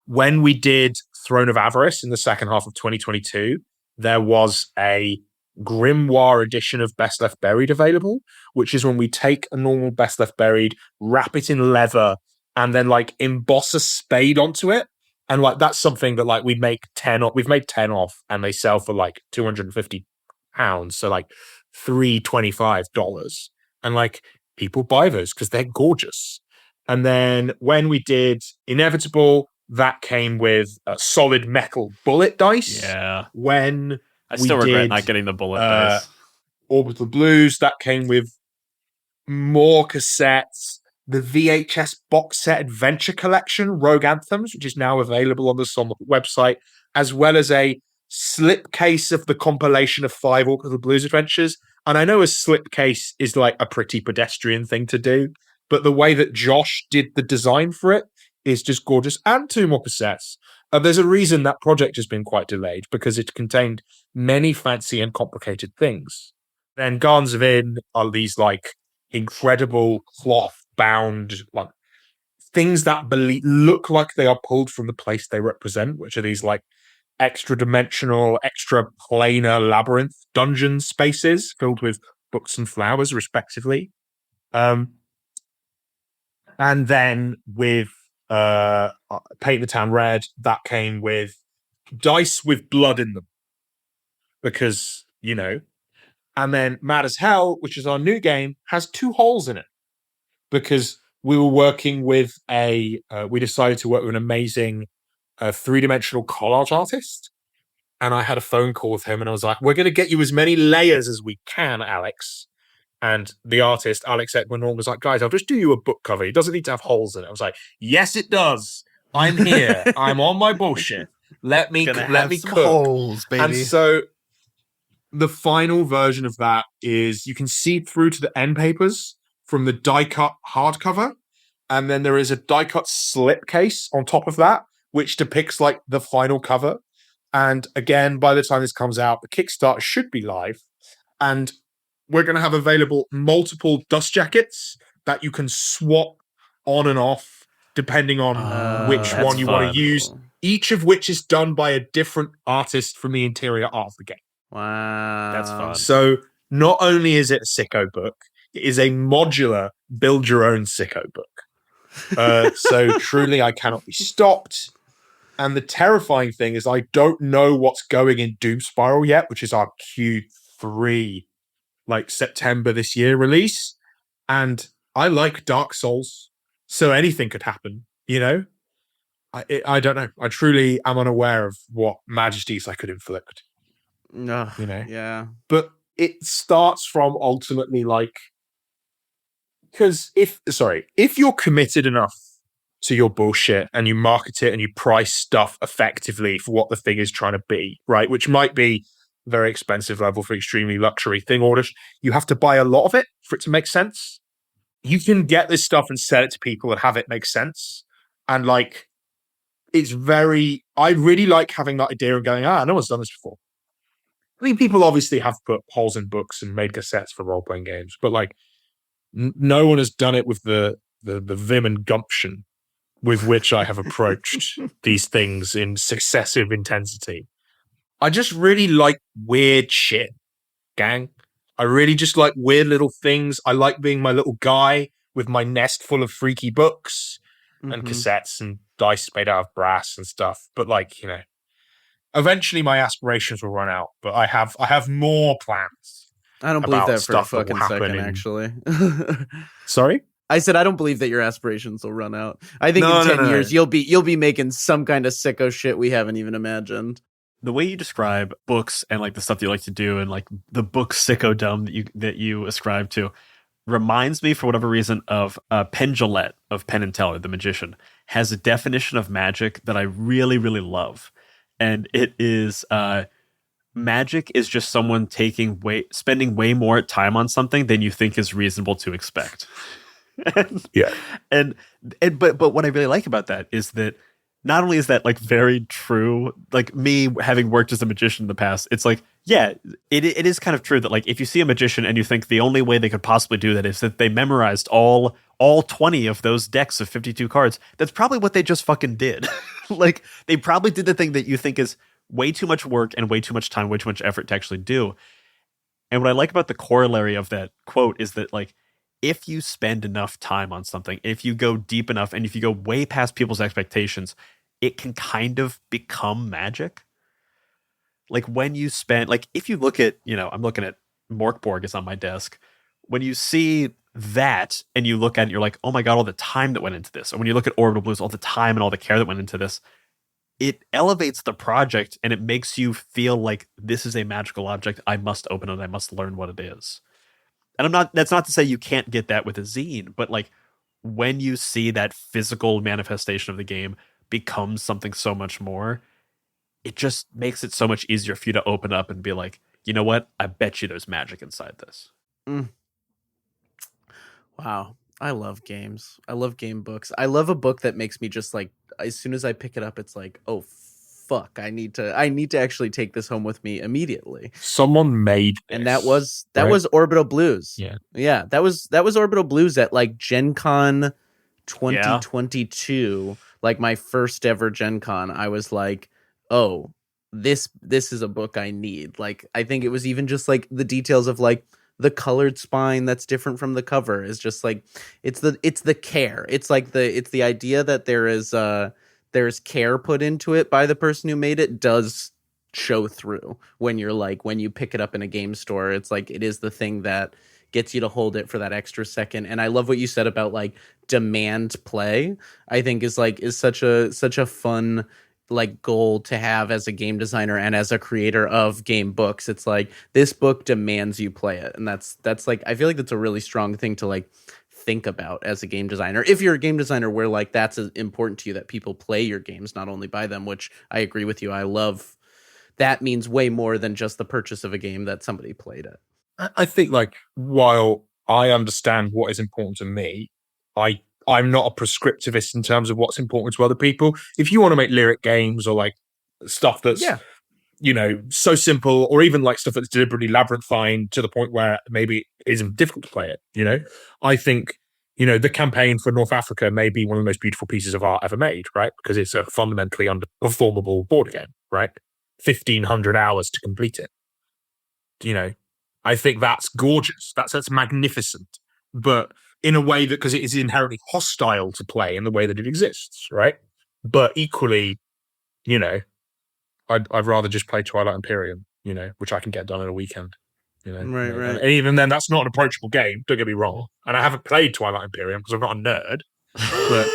When we did Throne of Avarice in the second half of 2022, there was a Grimoire edition of Best Left Buried available, which is when we take a normal Best Left Buried, wrap it in leather, and then like emboss a spade onto it. And like that's something that like we've made 10 off, and they sell for like £250. So like $325. And like people buy those because they're gorgeous. And then when we did Inevitable, that came with solid metal bullet dice. Yeah. When I still regret not getting the bullet dice. Orbital Blues, that came with more cassettes. The VHS box set adventure collection, Rogue Anthems, which is now available on the SoulMuppet website, as well as a slipcase of the compilation of 5 Orbital Blues adventures. And I know a slipcase is like a pretty pedestrian thing to do, but the way that Josh did the design for it is just gorgeous. And 2 more cassettes. There's a reason that project has been quite delayed, because it contained many fancy and complicated things. Then Gardens of Inn are these like incredible cloth-bound like things that look like they are pulled from the place they represent, which are these like extra-dimensional, extra-planar labyrinth dungeon spaces filled with books and flowers, respectively. And then with Paint the Town Red, that came with dice with blood in them, because and then Mad as Hell, which is our new game, has 2 holes in it, because we were working with we decided to work with an amazing 3-dimensional collage artist, and I had a phone call with him, and I was like, we're going to get you as many layers as we can, Alex, And the artist, Alex Ekman, was like, guys, I'll just do you a book cover. It doesn't need to have holes in it. I was like, yes, it does. I'm here. I'm on my bullshit. Let me cook. Holes, baby. And so the final version of that is you can see through to the end papers from the die-cut hardcover. And then there is a die-cut slipcase on top of that, which depicts like the final cover. And again, by the time this comes out, the Kickstarter should be live. And we're going to have available multiple dust jackets that you can swap on and off depending on which one you want to use, each of which is done by a different artist from the interior art of the game. Wow. That's fun. So not only is it a sicko book, it is a modular build your own sicko book. So truly I cannot be stopped. And the terrifying thing is I don't know what's going in Doom Spiral yet, which is our Q3, like September this year release. And I like Dark Souls, so anything could happen, you know? I don't know. I truly am unaware of what majesties I could inflict. No, you know? Yeah. But it starts from ultimately like, because if you're committed enough to your bullshit and you market it and you price stuff effectively for what the thing is trying to be, right? Which might be very expensive level for extremely luxury thing orders. You have to buy a lot of it for it to make sense. You can get this stuff and sell it to people and have it make sense. And like, I really like having that idea and going, no one's done this before. I mean, people obviously have put holes in books and made cassettes for role-playing games, but like, no one has done it with the vim and gumption with which I have approached these things in successive intensity. I just really like weird shit, gang. I really just like weird little things. I like being my little guy with my nest full of freaky books and cassettes and dice made out of brass and stuff. But like, you know, eventually my aspirations will run out, but I have more plans. I don't believe that for a fucking second, actually. Sorry? I said I don't believe that your aspirations will run out. I think in 10 years you'll be making some kind of sicko shit we haven't even imagined. The way you describe books and like the stuff that you like to do and like the book sicko dumb that you ascribe to reminds me for whatever reason of Penn Jillette of Penn and Teller, the magician, has a definition of magic that I really, really love. And it is magic is just someone spending way more time on something than you think is reasonable to expect. But what I really like about that is that not only is that like very true, like me having worked as a magician in the past, it's like, yeah, it is kind of true that like if you see a magician and you think the only way they could possibly do that is that they memorized all 20 of those decks of 52 cards, that's probably what they just fucking did. Like they probably did the thing that you think is way too much work and way too much time, way too much effort to actually do. And what I like about the corollary of that quote is that like, if you spend enough time on something, if you go deep enough, and if you go way past people's expectations, it can kind of become magic. Like when you spend, like if you look at, you know, I'm looking at Morkborg is on my desk. When you see that and you look at it, you're like, oh my God, all the time that went into this. And when you look at Orbital Blues, all the time and all the care that went into this, it elevates the project and it makes you feel like this is a magical object. I must open it. I must learn what it is. And that's not to say you can't get that with a zine, but like when you see that physical manifestation of the game becomes something so much more, it just makes it so much easier for you to open up and be like, you know what? I bet you there's magic inside this. Wow. I love games. I love game books. I love a book that makes me just like, as soon as I pick it up, it's like, oh, fuck, I need to actually take this home with me immediately. Someone made this, and that was Orbital Blues. Yeah, that was Orbital Blues at like Gen Con 2022. Yeah. Like my first ever Gen Con. I was like, oh, this is a book I need. Like I think it was even just like the details of like the colored spine that's different from the cover is just like it's the care. It's like it's the idea that there's care put into it by the person who made it does show through when you pick it up in a game store. It's like it is the thing that gets you to hold it for that extra second. And I love what you said about like demand play. I think is such a fun like goal to have as a game designer and as a creator of game books. It's like this book demands you play it, and that's like I feel like that's a really strong thing to like think about as a game designer. If you're a game designer where like that's important to you that people play your games, not only buy them, which I agree with you. I love that means way more than just the purchase of a game that somebody played it. I think like while I understand what is important to me, I'm not a prescriptivist in terms of what's important to other people. If you want to make lyric games or like stuff that's, so simple, or even like stuff that's deliberately labyrinthine to the point where maybe it isn't difficult to play it, I think, the campaign for North Africa may be one of the most beautiful pieces of art ever made, right? Because it's a fundamentally underperformable board game, right? 1,500 hours to complete it. I think that's gorgeous. That's magnificent. But in a way that, because it is inherently hostile to play in the way that it exists, right? But equally, I'd rather just play Twilight Imperium, which I can get done in a weekend. Right. And even then, that's not an approachable game. Don't get me wrong. And I haven't played Twilight Imperium because I'm not a nerd. But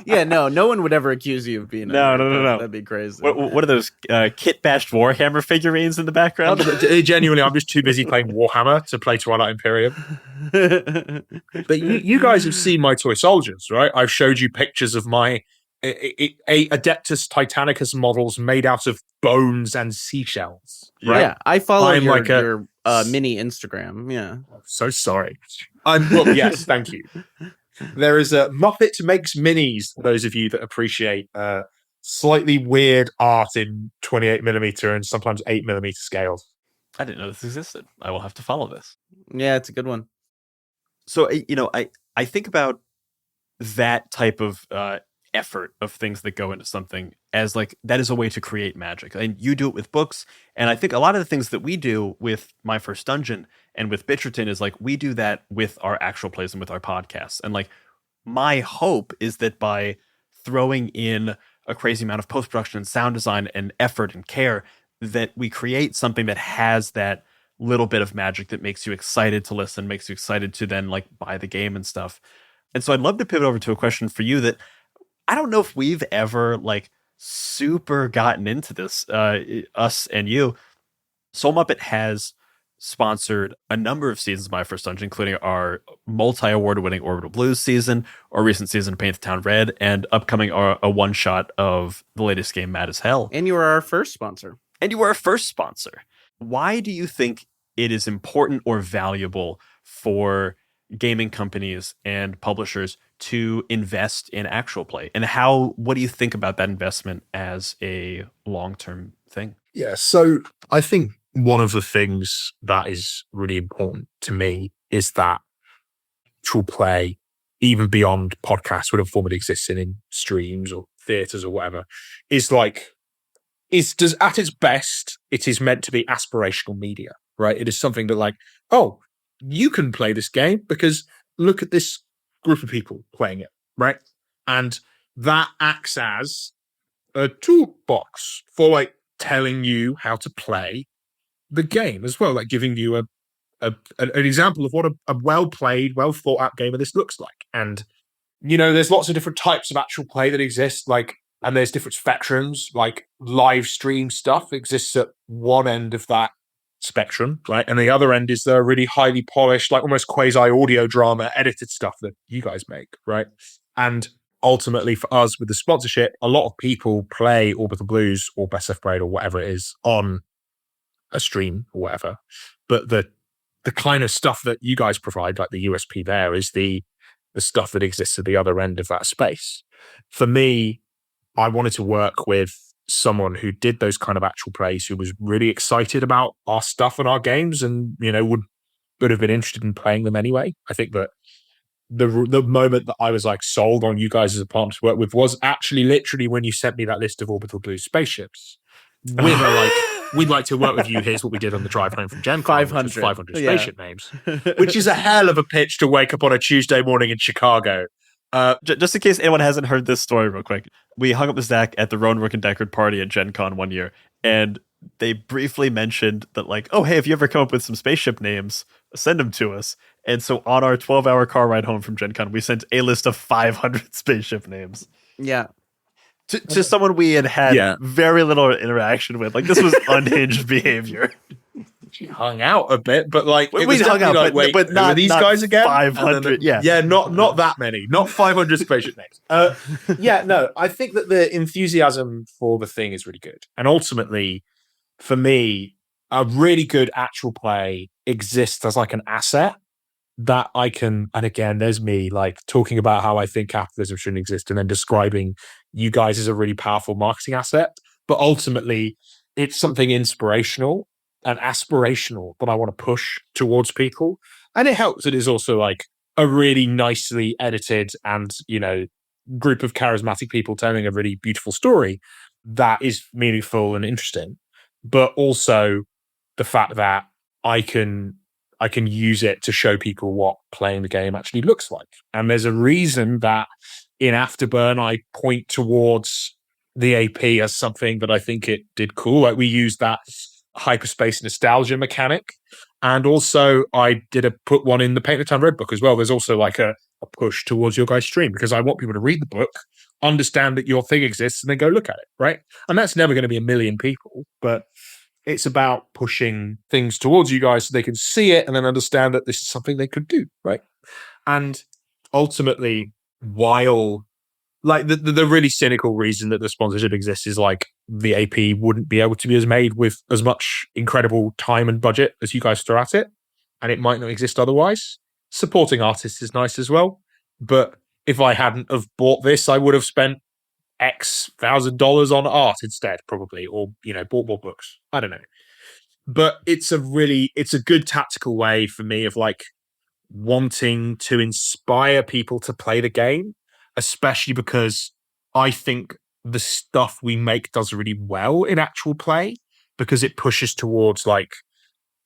yeah, no one would ever accuse you of being a nerd. No. That'd be crazy. What are those kit bashed Warhammer figurines in the background? Genuinely, I'm just too busy playing Warhammer to play Twilight Imperium. But you guys have seen my toy soldiers, right? I've showed you pictures of my Adeptus Titanicus models made out of bones and seashells. Right? Yeah, I follow I'm your, like your mini Instagram. Yeah. So sorry. Well, yes, thank you. There is a Muppet Makes Minis, for those of you that appreciate slightly weird art in 28mm and sometimes 8mm scales. I didn't know this existed. I will have to follow this. Yeah, it's a good one. So, I think about that type of effort of things that go into something as like that is a way to create magic. And you do it with books. And I think a lot of the things that we do with My First Dungeon and with Bitcherton is like we do that with our actual plays and with our podcasts. And like my hope is that by throwing in a crazy amount of post-production and sound design and effort and care, that we create something that has that little bit of magic that makes you excited to listen, makes you excited to then like buy the game and stuff. And so I'd love to pivot over to a question for you that I don't know if we've ever like super gotten into this, us and you. SoulMuppet has sponsored a number of seasons of My First Dungeon, including our multi-award winning Orbital Blues season, our recent season of Paint the Town Red, and upcoming a one-shot of the latest game, Mad as Hell. And you were our first sponsor. Why do you think it is important or valuable for gaming companies and publishers to invest in actual play? And what do you think about that investment as a long-term thing? Yeah, so I think one of the things that is really important to me is that actual play, even beyond podcasts, whatever form it exists in streams or theaters or whatever, is at its best, it is meant to be aspirational media, right? It is something that like, oh, you can play this game because look at this group of people playing it, right? And that acts as a toolbox for like telling you how to play the game as well, like giving you an example of what a well-played, well-thought-out game of this looks like. And, there's lots of different types of actual play that exist, like, and there's different spectrums, like live stream stuff exists at one end of that spectrum, right? And the other end is the really highly polished, like almost quasi-audio drama edited stuff that you guys make, right? And ultimately for us with the sponsorship, a lot of people play Orbital Blues or Best Left Braid or whatever it is on a stream or whatever. But the kind of stuff that you guys provide, like the USP there, is the stuff that exists at the other end of that space. For me, I wanted to work with someone who did those kind of actual plays, who was really excited about our stuff and our games and, would have been interested in playing them anyway. I think that the moment that I was like sold on you guys as a partner to work with was actually literally when you sent me that list of Orbital Blues spaceships with a like, we'd like to work with you. Here's what we did on the drive home from Gen Con, 500 spaceship names, which is a hell of a pitch to wake up on a Tuesday morning in Chicago. Just in case anyone hasn't heard this story real quick, we hung up with Zach at the Rowan Rook and Deckard party at Gen Con one year, and they briefly mentioned that like, oh, hey, if you ever come up with some spaceship names, send them to us. And so on our 12-hour car ride home from Gen Con, we sent a list of 500 spaceship names. Yeah. To someone we had Yeah. very little interaction with. Like, this was unhinged behavior. She hung out a bit, but like We it was hung definitely out, like, but wait, not who are these not guys again? 500. Yeah, not that many, not 500 patient names. Yeah, no, I think that the enthusiasm for the thing is really good, and ultimately, for me, a really good actual play exists as like an asset that I can. And again, there's me like talking about how I think capitalism shouldn't exist, and then describing you guys as a really powerful marketing asset, but ultimately, it's something inspirational and aspirational that I want to push towards people. And it helps. It is also like a really nicely edited and, group of charismatic people telling a really beautiful story that is meaningful and interesting. But also the fact that I can use it to show people what playing the game actually looks like. And there's a reason that in Afterburn I point towards the AP as something that I think it did cool. Like we used that hyperspace nostalgia mechanic. And also I put one in the Paint the Town Red book as well. There's also like a push towards your guys' stream because I want people to read the book, understand that your thing exists, and then go look at it, right? And that's never going to be a million people, but it's about pushing things towards you guys so they can see it and then understand that this is something they could do, right? And ultimately, while like the really cynical reason that the sponsorship exists is like the AP wouldn't be able to be made with as much incredible time and budget as you guys throw at it, and it might not exist otherwise. Supporting artists is nice as well, but if I hadn't have bought this, I would have spent X $1,000 on art instead, probably, or bought more books. I don't know, but it's a good tactical way for me of like wanting to inspire people to play the game, especially because I think the stuff we make does really well in actual play because it pushes towards like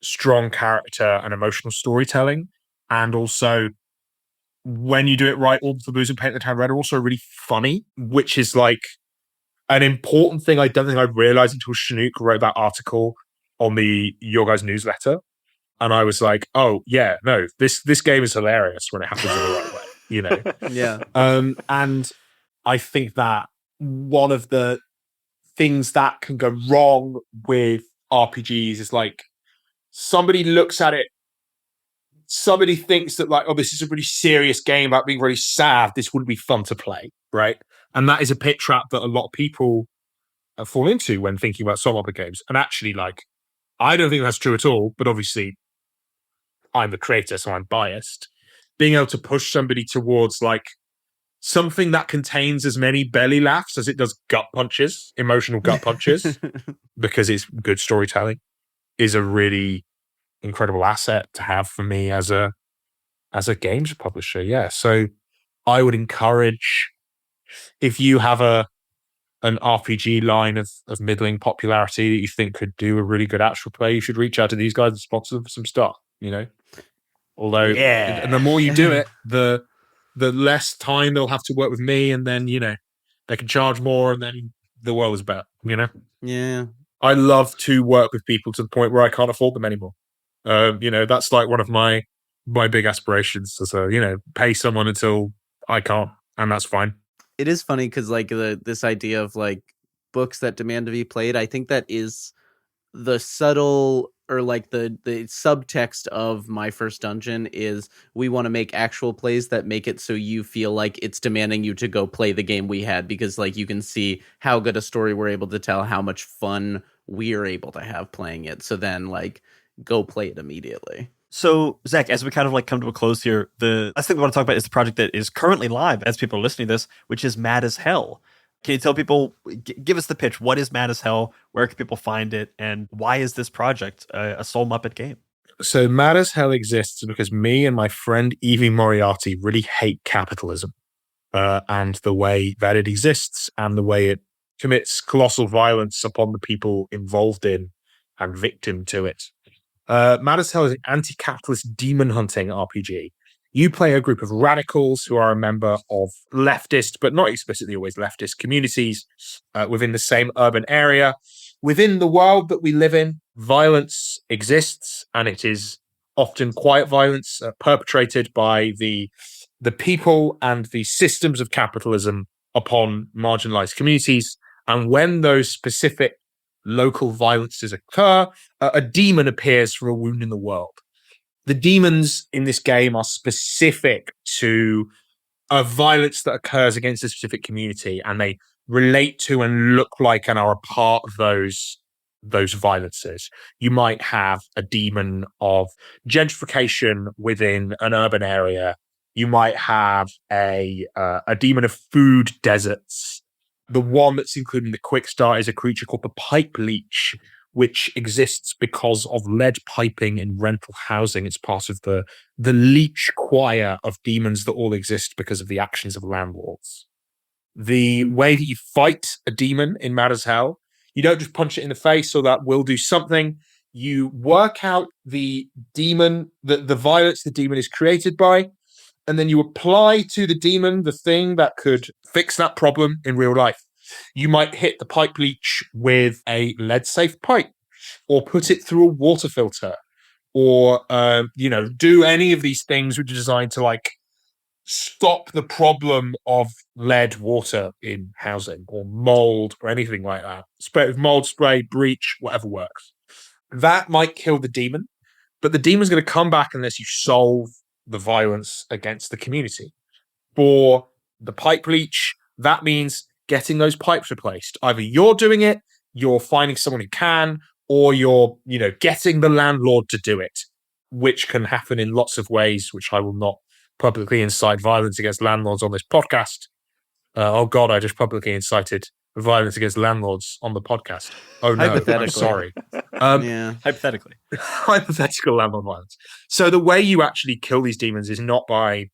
strong character and emotional storytelling. And also when you do it right, All the Blues and Paint the Town Red are also really funny, which is like an important thing I don't think I realized until Chinook wrote that article on the Your Guys newsletter. And I was like, oh yeah, no, this game is hilarious when it happens in the right way, Yeah. And I think that one of the things that can go wrong with RPGs is like somebody looks at it, somebody thinks that like, oh, this is a really serious game about being really sad. This wouldn't be fun to play, right? And that is a pit trap that a lot of people fall into when thinking about SoulMuppet games. And actually, like, I don't think that's true at all. But obviously, I'm the creator, so I'm biased. Being able to push somebody towards like something that contains as many belly laughs as it does gut punches, emotional gut punches, because it's good storytelling, is a really incredible asset to have for me as a games publisher. Yeah. So I would encourage, if you have an RPG line of middling popularity that you think could do a really good actual play, you should reach out to these guys and sponsor them for some stuff, Although, and the more you do it, the less time they'll have to work with me, and then, they can charge more, and then the world is better, Yeah. I love to work with people to the point where I can't afford them anymore. That's like one of my big aspirations to, pay someone until I can't, and that's fine. It is funny because like this idea of like books that demand to be played, I think that is the subtle or like the subtext of My First Dungeon is we want to make actual plays that make it so you feel like it's demanding you to go play the game we had, because like you can see how good a story we're able to tell, how much fun we're able to have playing it. So then like go play it immediately. So, Zach, as we kind of like come to a close here, the last thing we want to talk about is the project that is currently live as people are listening to this, which is Mad as Hell. Can you tell people, give us the pitch? What is Mad as Hell? Where can people find it? And why is this project a Soul Muppet game? So Mad as Hell exists because me and my friend Evie Moriarty really hate capitalism and the way that it exists and the way it commits colossal violence upon the people involved in and victim to it. Mad as Hell is an anti-capitalist demon hunting RPG. You play a group of radicals who are a member of leftist, but not explicitly always leftist, communities within the same urban area. Within the world that we live in, violence exists, and it is often quiet violence perpetrated by the people and the systems of capitalism upon marginalized communities. And when those specific local violences occur, a demon appears from a wound in the world. The demons in this game are specific to a violence that occurs against a specific community, and they relate to and look like and are a part of those violences. You might have a demon of gentrification within an urban area. You might have a demon of food deserts. The one that's included in the quick start is a creature called the pipe leech, which exists because of lead piping in rental housing. It's part of the leech choir of demons that all exist because of the actions of landlords. The way that you fight a demon in Mad as Hell, you don't just punch it in the face, so that will do something. You work out the demon, the violence the demon is created by, and then you apply to the demon the thing that could fix that problem in real life. You might hit the pipe leech with a lead-safe pipe, or put it through a water filter, or do any of these things which are designed to stop the problem of lead water in housing, or mold, or anything like that. Spray with mold spray, bleach, whatever works. That might kill the demon, but the demon's going to come back unless you solve the violence against the community. For the pipe leech, that means getting those pipes replaced. Either you're doing it, you're finding someone who can, or you're, getting the landlord to do it, which can happen in lots of ways, which I will not publicly incite violence against landlords on this podcast. Oh God, I just publicly incited violence against landlords on the podcast. Oh no, I'm sorry. Hypothetically. Hypothetical landlord violence. So the way you actually kill these demons is not by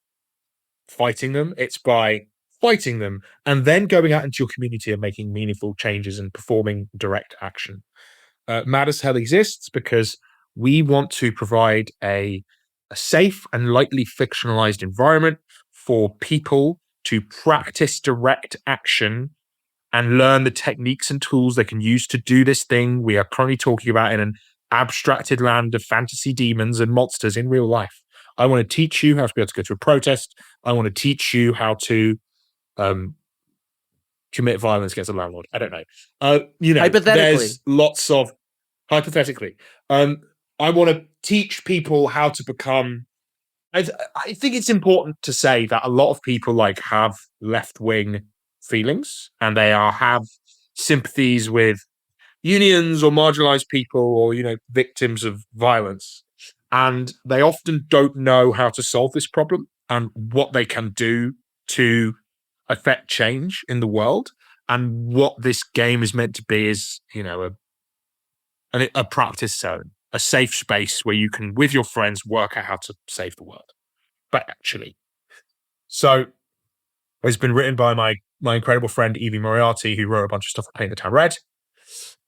fighting them, it's by fighting them and then going out into your community and making meaningful changes and performing direct action. Mad as Hell exists because we want to provide a safe and lightly fictionalized environment for people to practice direct action and learn the techniques and tools they can use to do this thing we are currently talking about in an abstracted land of fantasy demons and monsters in real life. I want to teach you how to be able to go to a protest. I want to teach you how to commit violence against a landlord. I don't know. Hypothetically. There's lots of... Hypothetically. I want to teach people how to become... I think it's important to say that a lot of people have left-wing feelings, and they have sympathies with unions or marginalized people or, victims of violence. And they often don't know how to solve this problem and what they can do to affect change in the world. And what this game is meant to be is, a practice zone, a safe space where you can, with your friends, work out how to save the world. But actually. So it's been written by my incredible friend Evie Moriarty, who wrote a bunch of stuff for Paint the Town Red.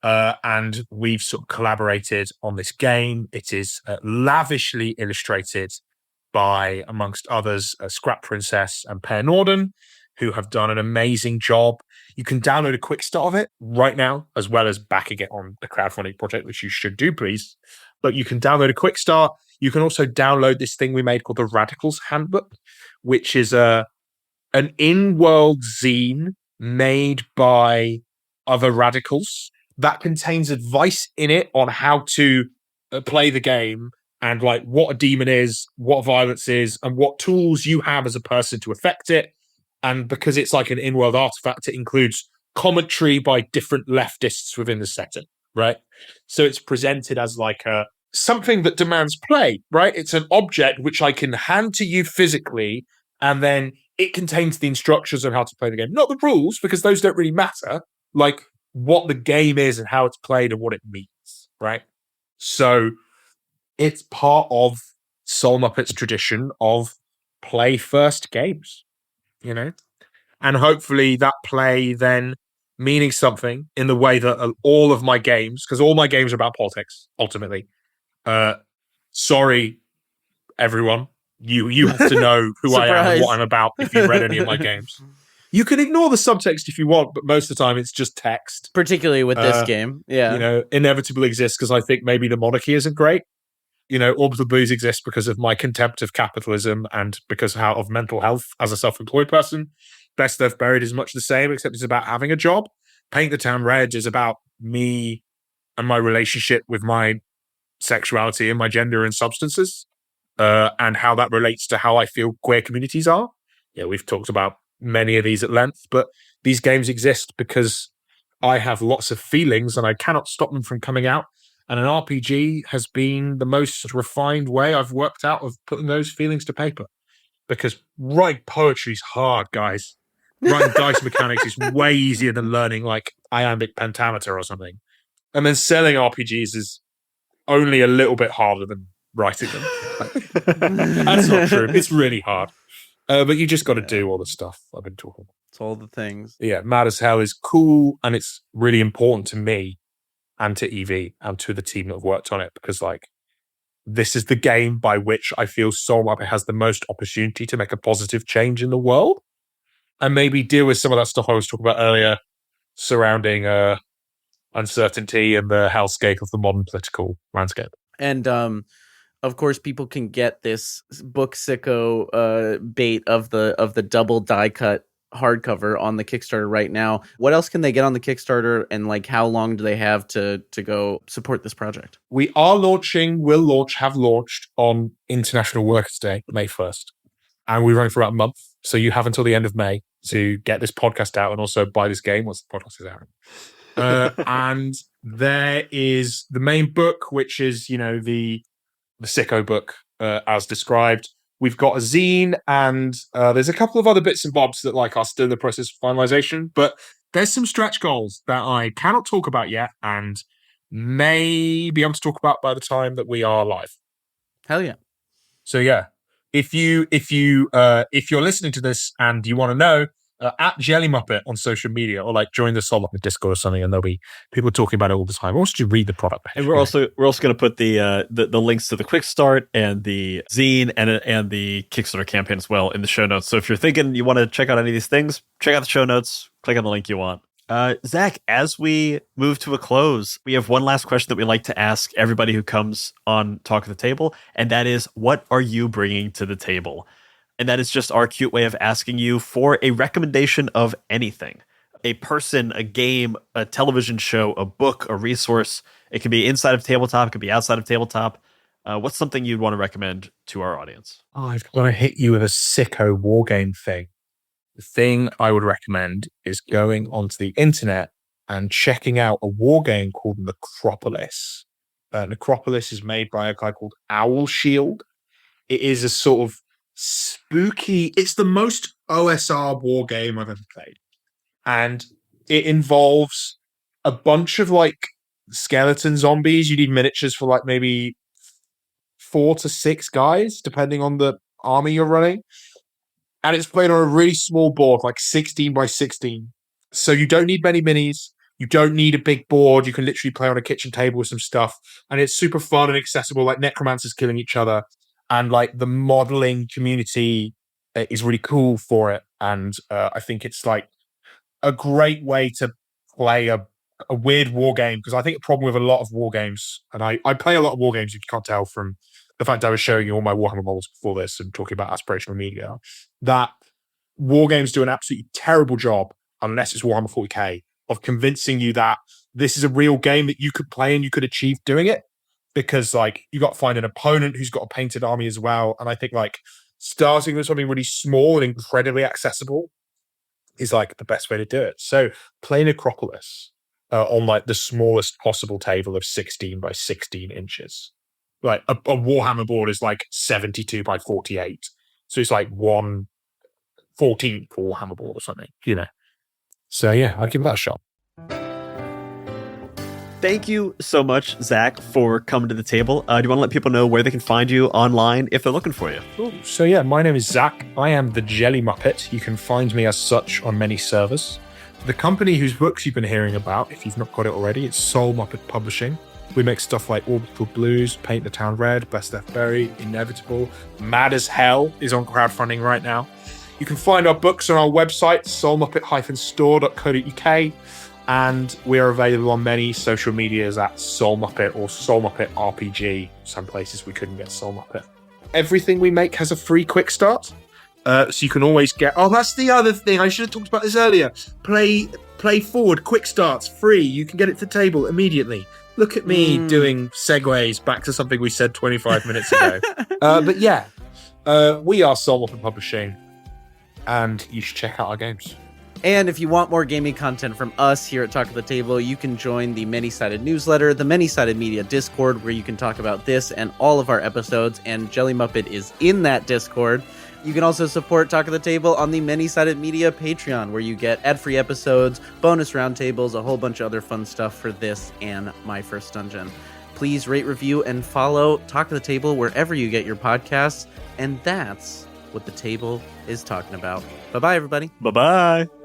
And we've sort of collaborated on this game. It is lavishly illustrated by, amongst others, Scrap Princess and Per Norden, who have done an amazing job. You can download a quick start of it right now, as well as backing it on the crowdfunding project, which you should do, please. But you can download a quick start. You can also download this thing we made called the Radicals Handbook, which is an in-world zine made by other radicals that contains advice in it on how to play the game and what a demon is, what violence is, and what tools you have as a person to affect it. And because it's an in-world artifact, it includes commentary by different leftists within the setting, right? So it's presented as something that demands play, right? It's an object which I can hand to you physically, and then it contains the instructions on how to play the game. Not the rules, because those don't really matter. What the game is and how it's played and what it means, right? So it's part of Soul Muppet's tradition of play first games, and hopefully that play then meaning something in the way that all of my games, because all my games are about politics, ultimately. Sorry, everyone. You have to know who I am and what I'm about if you read any of my games. You can ignore the subtext if you want, but most of the time it's just text. Particularly with this game. Yeah. Inevitably exists because I think maybe the monarchy isn't great. Orbital Blues exists because of my contempt of capitalism and because of mental health as a self-employed person. Best Left Buried is much the same, except it's about having a job. Paint the Town Red is about me and my relationship with my sexuality and my gender and substances, and how that relates to how I feel queer communities are. Yeah, we've talked about many of these at length, but these games exist because I have lots of feelings and I cannot stop them from coming out. And an RPG has been the most refined way I've worked out of putting those feelings to paper. Because writing poetry is hard, guys. Writing dice mechanics is way easier than learning like iambic pentameter or something. And then selling RPGs is only a little bit harder than writing them. That's not true. It's really hard. But you just got to do all the stuff I've been talking about. It's all the things. Yeah, Mad as Hell is cool, and it's really important to me and to Evie and to the team that have worked on it, because like this is the game by which I feel SoulMuppet has the most opportunity to make a positive change in the world and maybe deal with some of that stuff I was talking about earlier surrounding uncertainty and the hellscape of the modern political landscape. And of course, people can get this book sicko bait of the double die cut hardcover on the Kickstarter right now. What else can they get on the Kickstarter, and like how long do they have to go support this project? We have launched on International Workers' Day, May 1st. And we run for about a month. So you have until the end of May to get this podcast out and also buy this game once the podcast is out. And there is the main book, which is, the sicko book, as described. We've got a zine, and there's a couple of other bits and bobs that are still in the process of finalization. But there's some stretch goals that I cannot talk about yet, and may be able to talk about by the time that we are live. Hell yeah! So yeah, if you're listening to this and you want to know, at Jelly Muppet on social media, or join the SoulMuppet Discord or something, and there'll be people talking about it all the time. Or you read the product page. And we're also going to put the links to the quick start and the zine and the Kickstarter campaign as well in the show notes. So if you're thinking you want to check out any of these things, check out the show notes. Click on the link you want. Zach, as we move to a close, we have one last question that we like to ask everybody who comes on Talk at the Table, and that is, what are you bringing to the table? And that is just our cute way of asking you for a recommendation of anything. A person, a game, a television show, a book, a resource. It can be inside of tabletop. It could be outside of tabletop. What's something you'd want to recommend to our audience? I've got to hit you with a sicko wargame thing. The thing I would recommend is going onto the internet and checking out a wargame called Necropolis. Necropolis is made by a guy called Owl Shield. It is a sort of spooky, it's the most OSR war game I've ever played, and it involves a bunch of skeleton zombies. You need miniatures for maybe 4 to 6 guys depending on the army you're running, and it's played on a really small board, 16 by 16, so you don't need many minis, you don't need a big board, you can literally play on a kitchen table with some stuff, and it's super fun and accessible, necromancers killing each other. And the modeling community is really cool for it. And I think it's a great way to play a weird war game. Because I think a problem with a lot of war games, and I play a lot of war games, if you can't tell from the fact I was showing you all my Warhammer models before this and talking about aspirational media, that war games do an absolutely terrible job, unless it's Warhammer 40k, of convincing you that this is a real game that you could play and you could achieve doing it. Because you got to find an opponent who's got a painted army as well. And I think starting with something really small and incredibly accessible is the best way to do it. So play Necropolis on the smallest possible table of 16 by 16 inches. A Warhammer board is 72 by 48. So it's 1/14th Warhammer board or something, So yeah, I'll give that a shot. Thank you so much, Zach, for coming to the table. Do you want to let people know where they can find you online if they're looking for you? Cool. So yeah, my name is Zach. I am the Jelly Muppet. You can find me as such on many servers. The company whose books you've been hearing about, if you've not got it already, it's SoulMuppet Publishing. We make stuff like Orbital Blues, Paint the Town Red, Best Left Buried, Inevitable, Mad as Hell is on crowdfunding right now. You can find our books on our website, soulmuppet-store.co.uk. And we are available on many social medias at SoulMuppet or SoulMuppet RPG. Some places we couldn't get SoulMuppet. Everything we make has a free quick start. So you can always get... Oh, that's the other thing. I should have talked about this earlier. Play forward, quick starts, free. You can get it to the table immediately. Look at me doing segues back to something we said 25 minutes ago. But yeah, we are SoulMuppet Publishing, and you should check out our games. And if you want more gaming content from us here at Talk of the Table, you can join the Many-Sided Newsletter, the Many-Sided Media Discord, where you can talk about this and all of our episodes, and Jelly Muppet is in that Discord. You can also support Talk of the Table on the Many-Sided Media Patreon, where you get ad-free episodes, bonus roundtables, a whole bunch of other fun stuff for this and My First Dungeon. Please rate, review, and follow Talk of the Table wherever you get your podcasts, and that's what the table is talking about. Bye-bye, everybody. Bye-bye.